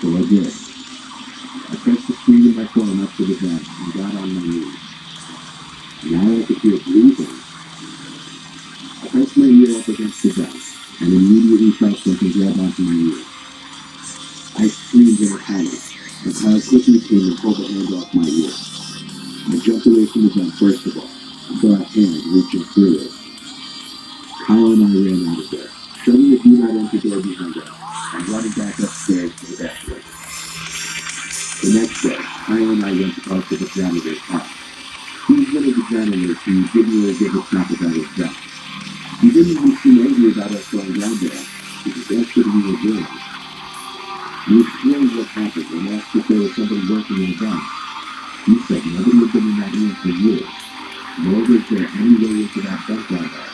so I did. I pressed the screen of my phone up to the vent and got on my knees. Now I could hear breathing. I pressed my ear up against the vent and immediately felt something grab onto my ear. I screamed in a panic, and Kyle quickly came and pulled the hand off my ear. I jumped away from the vent first of all, and saw a hand reaching through it. Kyle and I ran out of there, shutting the "Do Not Enter" door behind us, and running back upstairs to the bathroom. The next day, Kyle and I went to talk to the janitor's house. He was one of the janitors who didn't really give a crap about his job. He didn't even seem angry about us going down there. He just asked what we were doing. We explained what happened and asked if there was somebody working in the vent. He said nobody had been in that room for years, nor was there any way into that vent down there.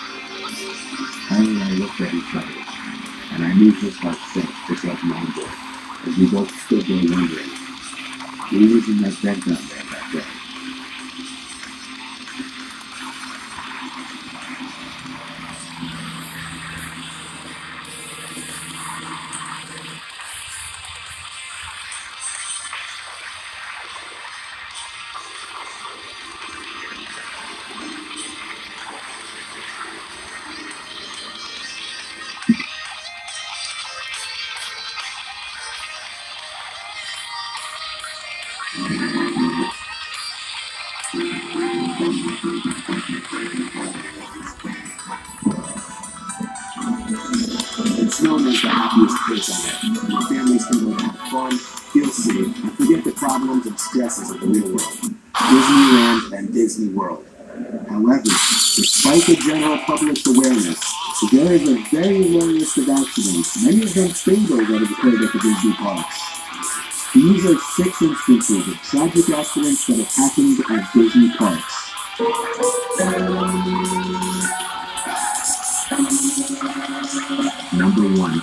Kyle and I looked at each other, and I knew his heart sank just like mine did, as we both stood there wondering, who was in that vent down there that day? It's known as the happiest place on earth, where families can go to have fun, feel safe, and forget the problems and stresses of the real world. Disneyland and Disney World. However, despite the general public's awareness, there is a very long list of accidents, many of them fatal, that have occurred at the Disney parks. These are 6 instances of tragic accidents that have happened at Disney parks. Number 1.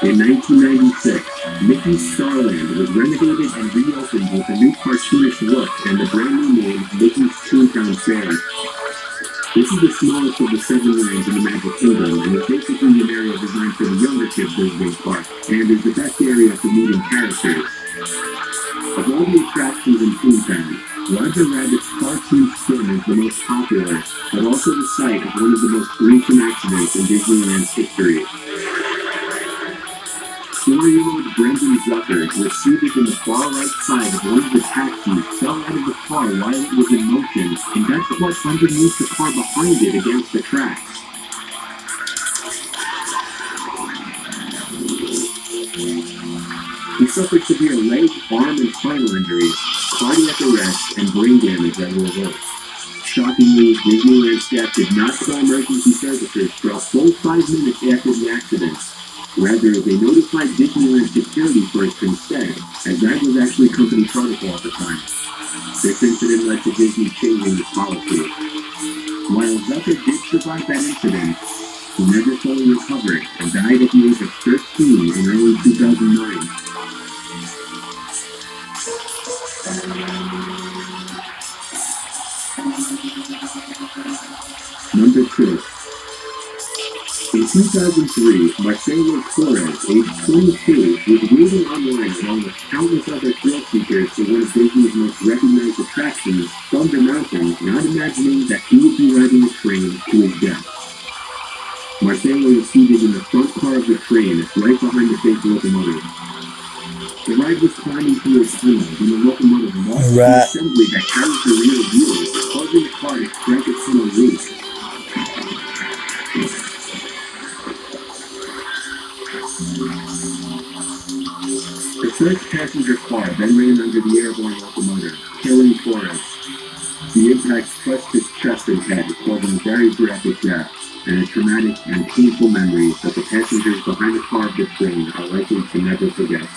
In 1996, Mickey's Starland was renovated and reopened with a new cartoonish look and the brand new name Mickey's Toontown Fair. This is the smallest of the 7 lands in the Magic Kingdom and is basically an area designed for the younger kids visiting the park and is the best area for meeting characters. Of all the attractions in Toontown, Roger Rabbit's cartoon spin is the most popular, but also the site of one of the most gruesome accidents in Disneyland's history. 4-year-old Brendan Zucker was seated in the far right side of one of the taxis, fell out of the car while it was in motion, and got caught underneath the car behind it against the tracks. He suffered severe leg, arm, and spinal injuries, cardiac arrest, and brain damage as a result. Shockingly, Disneyland staff did not call emergency services for a full 5 minutes after the accident. Rather, they notified Disneyland security first instead, as that was actually company protocol at the time. This incident led to Disney changing its policy. While Zucker did survive that incident, he never fully recovered and died at the age of 13 in early 2009. Number 2. In 2003, Marcelo Torres, age 22, was waiting online along with countless other thrill seekers for one of Disney's most recognized attractions, Thunder Mountain, not imagining that he would be riding a train to his death. Marcelo was seated in the front car of the train, right behind the big locomotive. The ride was climbing through a tunnel when the locomotive lost the assembly that carries the rear wheels, causing the car to crack a tunnel loose. The first passenger car then ran under the airborne locomotive, killing Torres. The impact crushed his chest and head, causing a very graphic death, and a traumatic and painful memory that the passengers behind the car of the train are likely to never forget.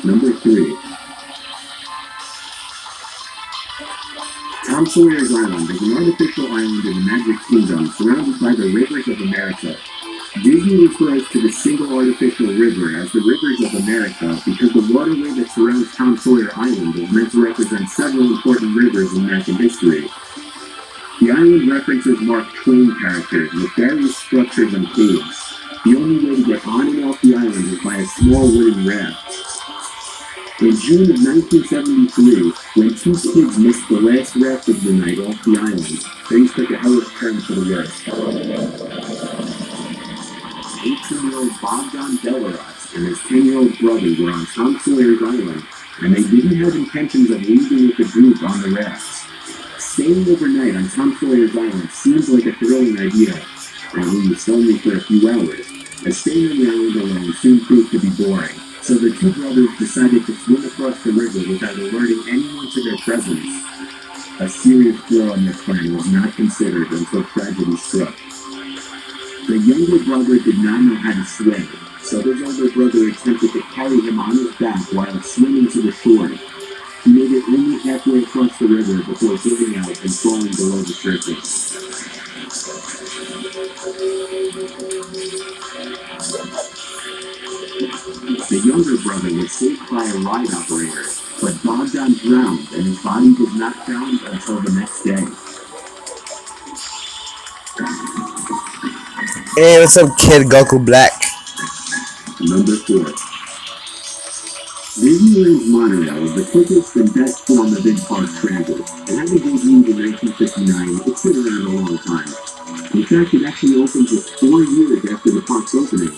Number 3. Tom Sawyer's Island is an artificial island in the Magic Kingdom surrounded by the rivers of America. Disney refers to the single artificial river as the Rivers of America because the waterway that surrounds Tom Sawyer Island is meant to represent several important rivers in American history. The island references Mark Twain characters with various structures and caves. The only way to get on and off the island is by a small wooden raft. In June of 1973, when 2 kids missed the last raft of the night off the island, things took a hellish turn for the worse. 18-year-old Bogdan Belarat and his 10-year-old brother were on Tom Sawyer's Island, and they didn't have intentions of leaving with the group on the rafts. Staying overnight on Tom Sawyer's Island seems like a thrilling idea, or at least only for a few hours, as staying on the island alone soon proved to be boring. So the 2 brothers decided to swim across the river without alerting anyone to their presence. A serious flaw in their plan was not considered until tragedy struck. The younger brother did not know how to swim, so his older brother attempted to carry him on his back while swimming to the shore. He made it only halfway across the river before giving out and falling below the surface. The younger brother was saved by a ride operator, but Bogdan drowned and his body was not found until the next day. Hey, what's up, kid? Goku Black. Number 4. Disneyland's monorail is the quickest and best form of in-park transit, and having debuted in 1959, it's been around a long time. In fact, it actually opened just 4 years after the park's opening.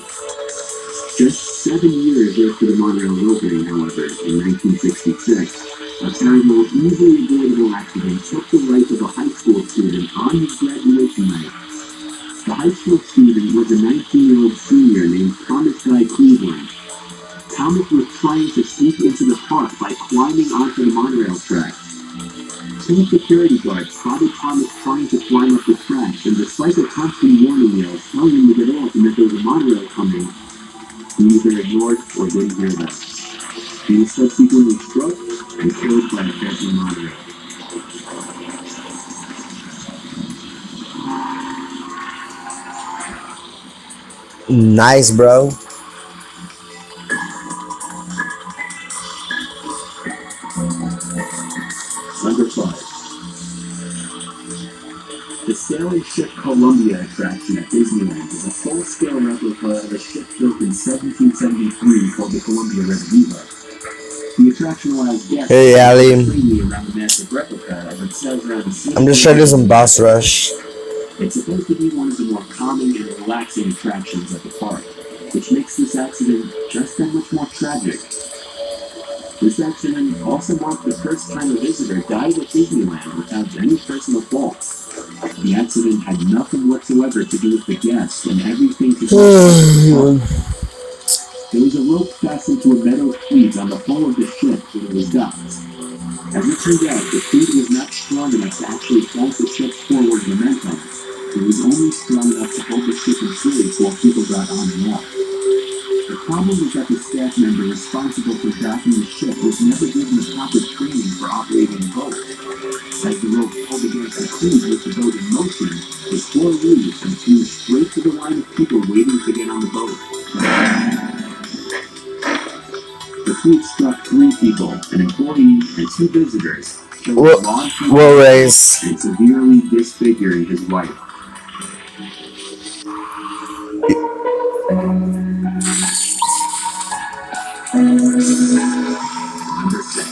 Just 7 years after the monorail's opening, however, in 1966, a terrible, easily avoidable accident took the life of a high school student on his graduation night. The high school student was a 19-year-old senior named Thomas Guy Cleveland. Thomas was trying to sneak into the park by climbing onto the monorail tracks. 2 security guards spotted Thomas trying to climb up the tracks, and despite the constant warning yells telling him to get off and that there was a monorail coming, he either ignored or didn't hear them. He was subsequently struck and killed by a passing monorail. Nice, bro. Number 5. The sailing ship Columbia attraction at Disneyland is a full-scale replica of a ship built in 1773 called the Columbia Reviva. The attraction allows guests Hey, Ali. freely around the massive replica as it sails around the sea. I'm just trying to do some boss rush. It's supposed to be one of the more calming and relaxing attractions at the park, which makes this accident just that much more tragic. This accident also marked the first time a visitor died at Disneyland without any personal faults. The accident had nothing whatsoever to do with the guests and everything to do with the ship. There was a rope fastened to a metal cleat on the hull of the ship when it was docked. As it turned out, the cleat was not strong enough to actually halt the ship's forward momentum. It was only strong enough to hold the ship in place while people got on and off. The problem was that the staff member responsible for docking the ship was never given the proper training for operating a boat. As the rope pulled against the cleat with the boat in motion, it tore loose and flew straight to the line of people waiting to get on the boat. The fleet struck 3 people, an employee and 2 visitors, killing a law enforcement race. and severely disfiguring his wife. Number 6.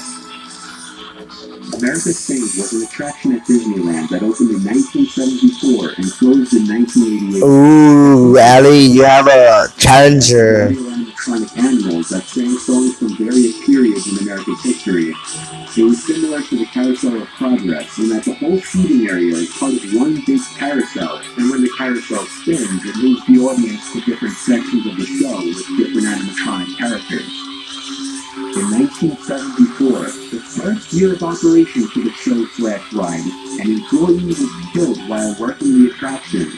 America's Saint was an attraction at Disneyland that opened in 1974 and closed in 1988. Ooh, Ali, you have a challenger. Animatronic animals that sang songs from various periods in America's history. It was similar to the Carousel of Progress in that the whole seating area is part of one big carousel, and when the carousel spins, it moves the audience to different sections of the show with different animatronic characters. In 1974, the first year of operation for the show/ride, an employee was killed while working the attraction.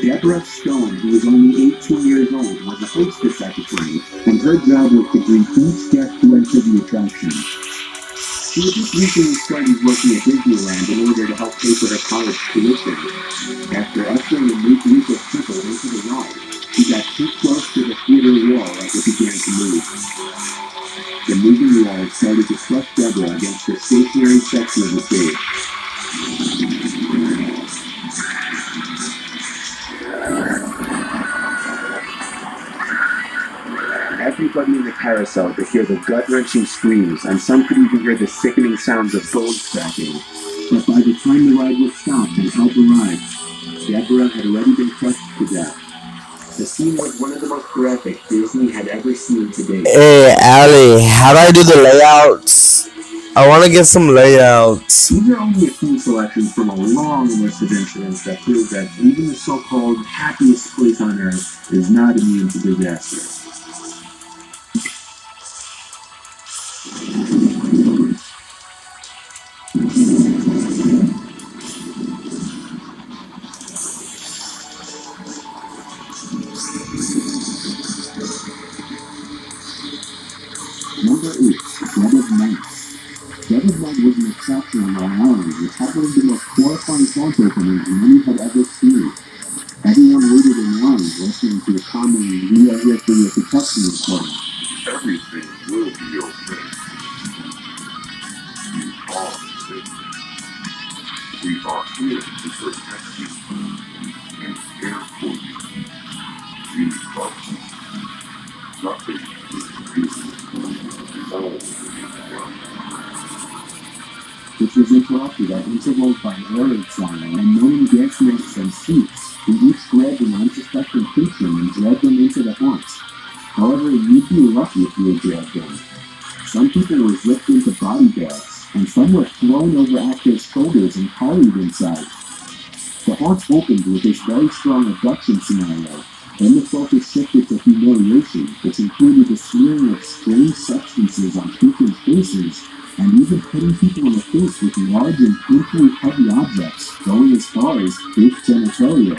Deborah Stone, who was only 18 years old, was a hostess at the time, and her job was to greet each guest who entered the attraction. She had just recently started working at Disneyland in order to help pay for her college tuition. After ushering a new group of people into the ride, she got too close to the theater wall as it began to move. The moving wall started to crush Deborah against the stationary section of the stage. Everybody in the carousel could hear the gut-wrenching screams, and some could even hear the sickening sounds of bones cracking. But by the time the ride was stopped and help arrived, Deborah had already been crushed to death. The scene was one of the most graphic Disney had ever seen to date. Hey, Ali, how do I do the layouts? I want to get some layouts. These are only a few selections from a long list of incidents that prove that even the so-called happiest place on Earth is not immune to disaster. Number 8. Dead of Night. Dead of Night was an attraction on Long Island, which had one of the most horrifying haunt openings many had ever seen. Everyone waited in line, listening to the common "We are here for your protection" recording. Everything will be okay. You are safe. We are here to protect you and care for you. We love you. Nothing is you. All is well. Which was interrupted at intervals by an air raid siren and moaning gas masks and suits, who each grabbed an unsuspecting patron and dragged them into the haunts. However, you'd be lucky if you were dragged in. Some people were zipped into body bags, and some were thrown over actors' shoulders and carried inside. The haunts opened with this very strong abduction scenario. Then the focus shifted to humiliation, which included the smearing of strange substances on patrons' faces, and even hitting people in the face with large and painfully heavy objects, going as far as fake genitalia.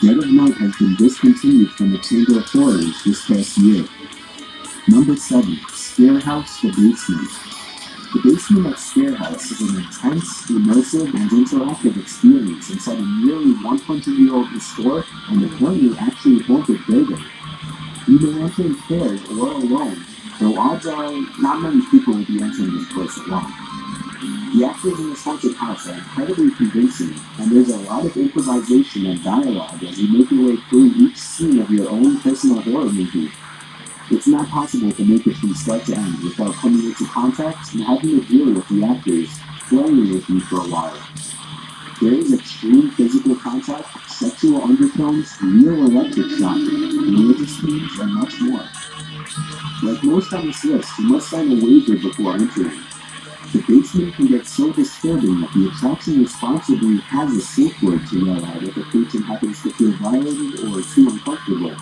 Dead of Night has been discontinued from the Chamber of Horrors this past year. Number 7. Stairhouse The Basement. The basement at Stairhouse is an intense, immersive, and interactive experience inside a nearly 100-year-old historic and apparently actually haunted building. You may enter in pairs or alone, though odds are not many people will be entering this place alone. The actors in this haunted house are incredibly convincing, and there's a lot of improvisation and dialogue as you make your way through each scene of your own personal horror movie. It's not possible to make it from start to end without coming into contact and having to deal with the actors playing with you for a while. There is extreme physical contact, sexual undertones, real electric shock, religious themes, and much more. Like most on this list, you must sign a waiver before entering. The basement can get so disturbing that the attraction responsibly has a safe word to yell out if a patron happens to feel violated or too uncomfortable.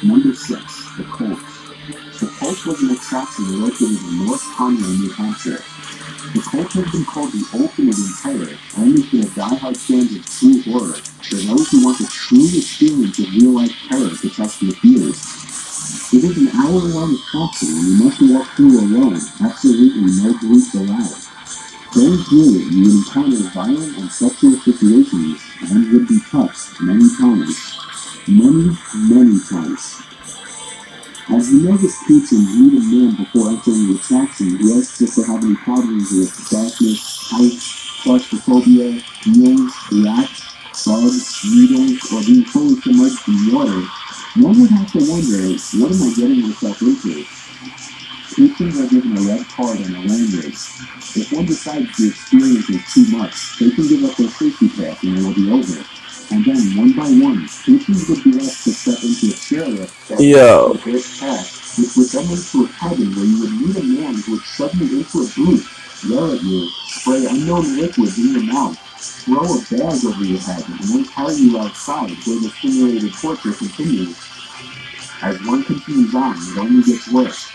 Number 6. The Cult. The Cult was an attraction located in North Conway, New Hampshire. The Cult has been called the ultimate in terror, only for the die-hard fans of true horror, for those who want a true experience of real-life terror to test their fears. It is an hour-long attraction and you must walk through alone, absolutely no groups allowed. Going through it, you encounter violent and sexual situations and would be touched many times. Many times. As the nervous patrons meet a man before entering the attraction, he asks if they have any problems with darkness, heights, claustrophobia, needles, rats, bugs, needles, or being fully submerged in water. One would have to wonder, what am I getting myself into? Patrons are given a red card and a land race. If one decides the experience is too much, they can give up their safety pass and it will be over. And then, one by one, patrons would be asked to step into a chairlift that Yo. would their path, which would then lead to a cabin where you would meet a man who would shove you into a booth, yell at you, spray unknown liquids in your mouth, throw a bag over your head, and then carry you outside where the simulated torture continues. As one continues on, it only gets worse.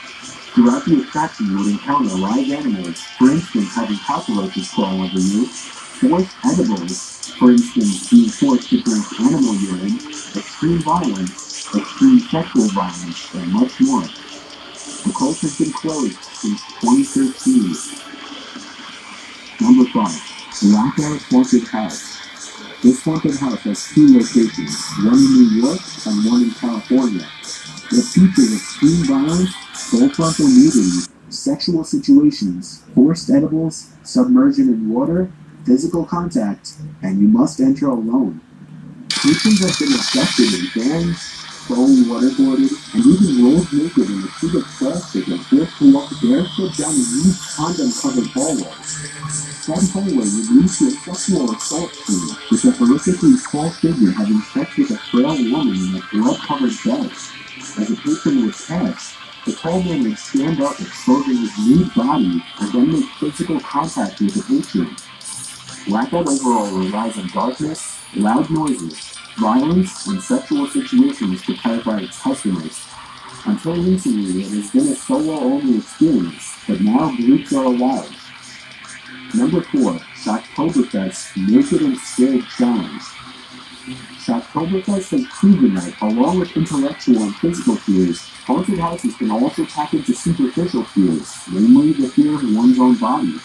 Throughout the attraction, you would encounter live animals, for instance, having cockroaches crawl over you, forced edibles, for instance, being forced to drink animal urine, extreme violence, extreme sexual violence, and much more. The Cult has been closed since 2013. Number 5. Blackout Haunted House. This haunted house has 2 locations, one in New York and one in California. It features extreme violence, full frontal nudity, sexual situations, forced edibles, submersion in water, physical contact, and you must enter alone. Patrons have been abducted in vans, thrown waterboarded, and even rolled naked in a sheet of plastic and forced to walk barefoot down a huge condom-covered hallway. That hallway would lead to a sexual assault scene, with a horrifically tall figure having sex with a frail woman in a blood-covered bed. As a patron would pass, the tall man would stand up, exposing his nude body, and then make physical contact with the patron. Blackout overall relies on darkness, loud noises, violence, and sexual situations to terrify its customers. Until recently, it has been a solo-only experience, but now groups are allowed. Number 4. Shocktoberfest Naked and Scared Challenge. Shocktoberfest has proven that, along with intellectual and physical fears, haunted houses can also tap into superficial fears, namely the fear of one's own body.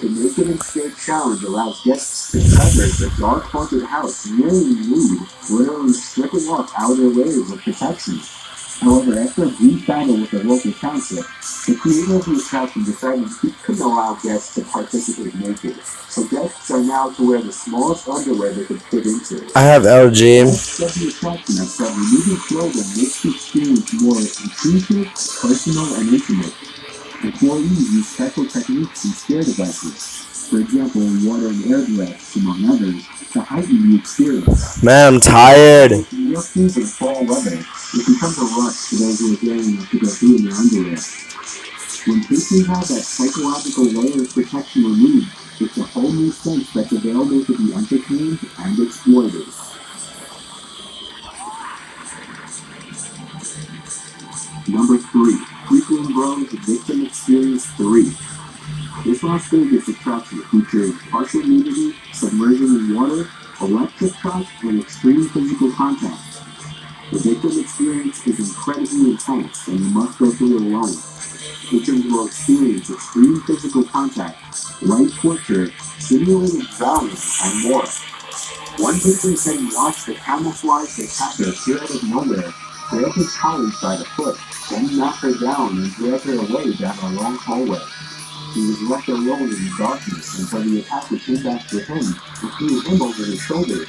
The Naked and Scared Challenge allows guests to traverse a dark haunted house nearly nude, literally stripping off outer layers of protection. However, after a brief battle with the local council, the creator of the attraction decided he couldn't allow guests to participate naked, so guests are now to wear the smallest underwear they could fit into. I have LG. Guests of the attraction have said removing clothing makes the experience more intrusive, personal, and intimate. Employees use special techniques and scare devices, for example, water and air blasts, among others, to heighten the experience. Man, I'm tired. In your freezing fall weather, it becomes a rush for those who are daring enough to go through in their underwear. When patrons have that psychological layer of protection removed, it's a whole new sense that's available to be entertained and exploited. Number 3. Frequent Bros Victim Experience 3. This Las Vegas attraction features partial nudity, submersion in water, electric shock, and extreme physical contact. The victim experience is incredibly intense, and you must go through it alone. Patrons will experience extreme physical contact, light torture, simulated drowning, and more. One patron said he watched the camouflaged attacker appear out of nowhere, grab his colleague by the foot, then knock her down and drag her away down a long hallway. He was left alone in the darkness until the attacker came back for him and threw him over his shoulder.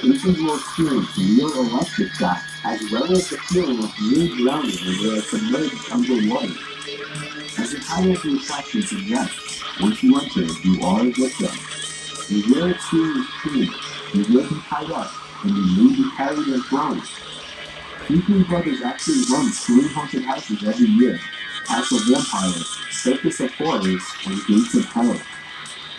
Patrons will experience real electric shock, as well as the feeling of near drowning as they are submerged underwater. As the title of the attraction suggests, once you enter, you are a victim. You will experience pain, you will be tied up, and they may be carried or thrown. Two three brothers actually run 3 haunted houses every year: House of Vampire, Circus of Horrors, and Gates of Hell.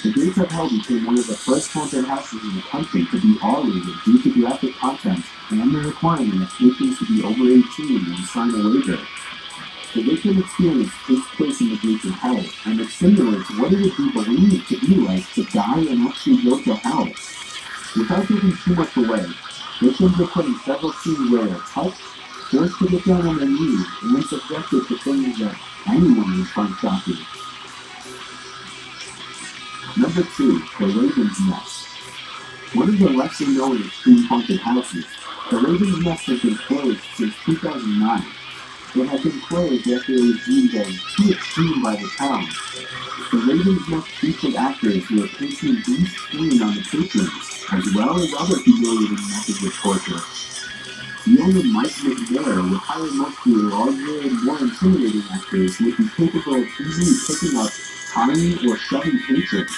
The Gates of Hell became one of the first haunted houses in the country to be R-rated due to graphic content and the requirement of patrons to be over 18 and sign a waiver. The victim experience takes place in the Gates of Hell, and it's similar to what it would be believed to be like to die and actually go to hell. Without giving too much away, victims are put in several scenes where they're touched, forced to get down on their knees, and then subjected to things that anyone would find shocking. Number 2, the Raven's Nest. One of the lesser known extreme haunted houses, the Raven's Nest has been closed since 2009. It had been closed after it was deemed as too extreme by the town. The Raven's Nest featured actors who were placing deep strain on the patrons, as well as other humiliating methods of torture. The owner, Mike McNair, would hire mostly larger and more intimidating actors who would be capable of easily picking up, tying, or shoving patrons.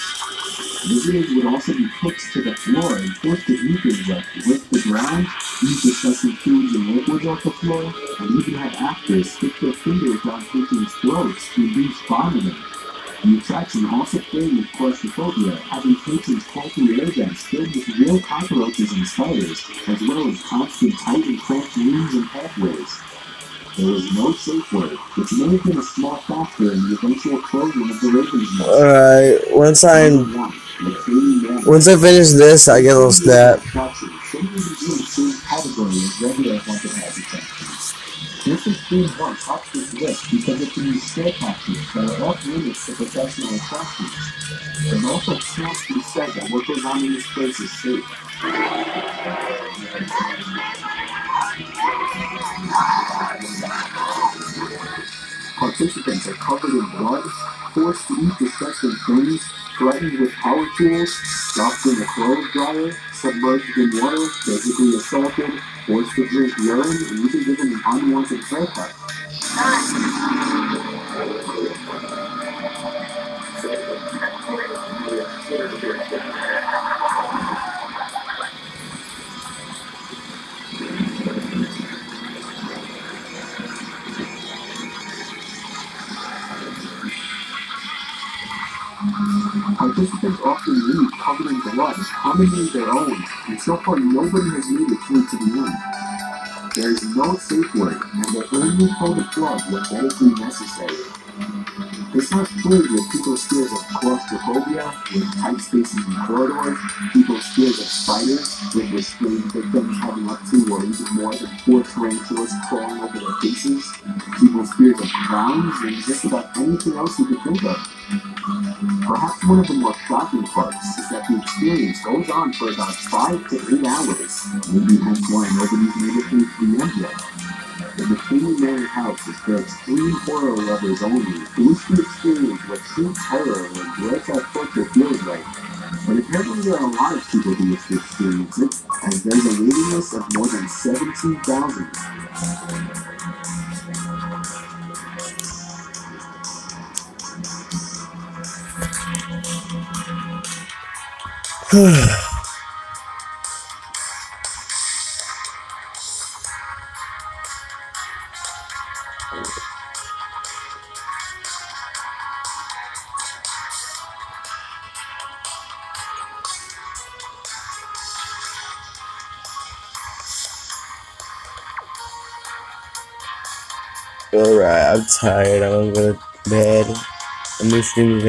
Visitors would also be pitched to the floor and forced to do things like lick the ground, eat disgusting foods and liquids off the floor, and even have actors stick their fingers down patrons' throats to induce vomiting. The attraction also played with claustrophobia, having patrons crawl through air vents filled with real cockroaches and spiders, as well as constant tight and cramped rooms and pathways. There was no safe word, which may have been a small factor in the eventual closing of the Raven's Nest. Alright, once I finish this, I get a little step. This extreme one tops this list because it can use scare tactics that are off limits to professional attractions. It also can't be said that what goes on in this place is safe. Participants are covered in blood, forced to eat disgusting things, threatened with power tools, stuffed in a clothes dryer, submerged in water, physically assaulted, forced to drink urine, and even given an unwanted haircut. Participants often leave covered in blood, commonly their own, and so far nobody has made it through to the end. There is no safe word, and they only pull the plug when medically necessary. This house plays with people's fears of claustrophobia, with tight spaces in corridors, people's fears of spiders, with restrained victims having up to or even more than 4 tarantulas crawling over their faces, people's fears of clowns, and just about anything else you could think of. Perhaps one of the more shocking parts is that the experience goes on for about 5 to 8 hours, maybe hence why nobody's made it through the end yet. The McKinney Manor House is for extreme horror lovers only, who wish to experience what true terror or gross-out torture feels like. But apparently there are a lot of people who wish to experience it, as there's a waiting list of more than 17,000. Alright, I'm tired. I'm gonna go to bed. I'm listening to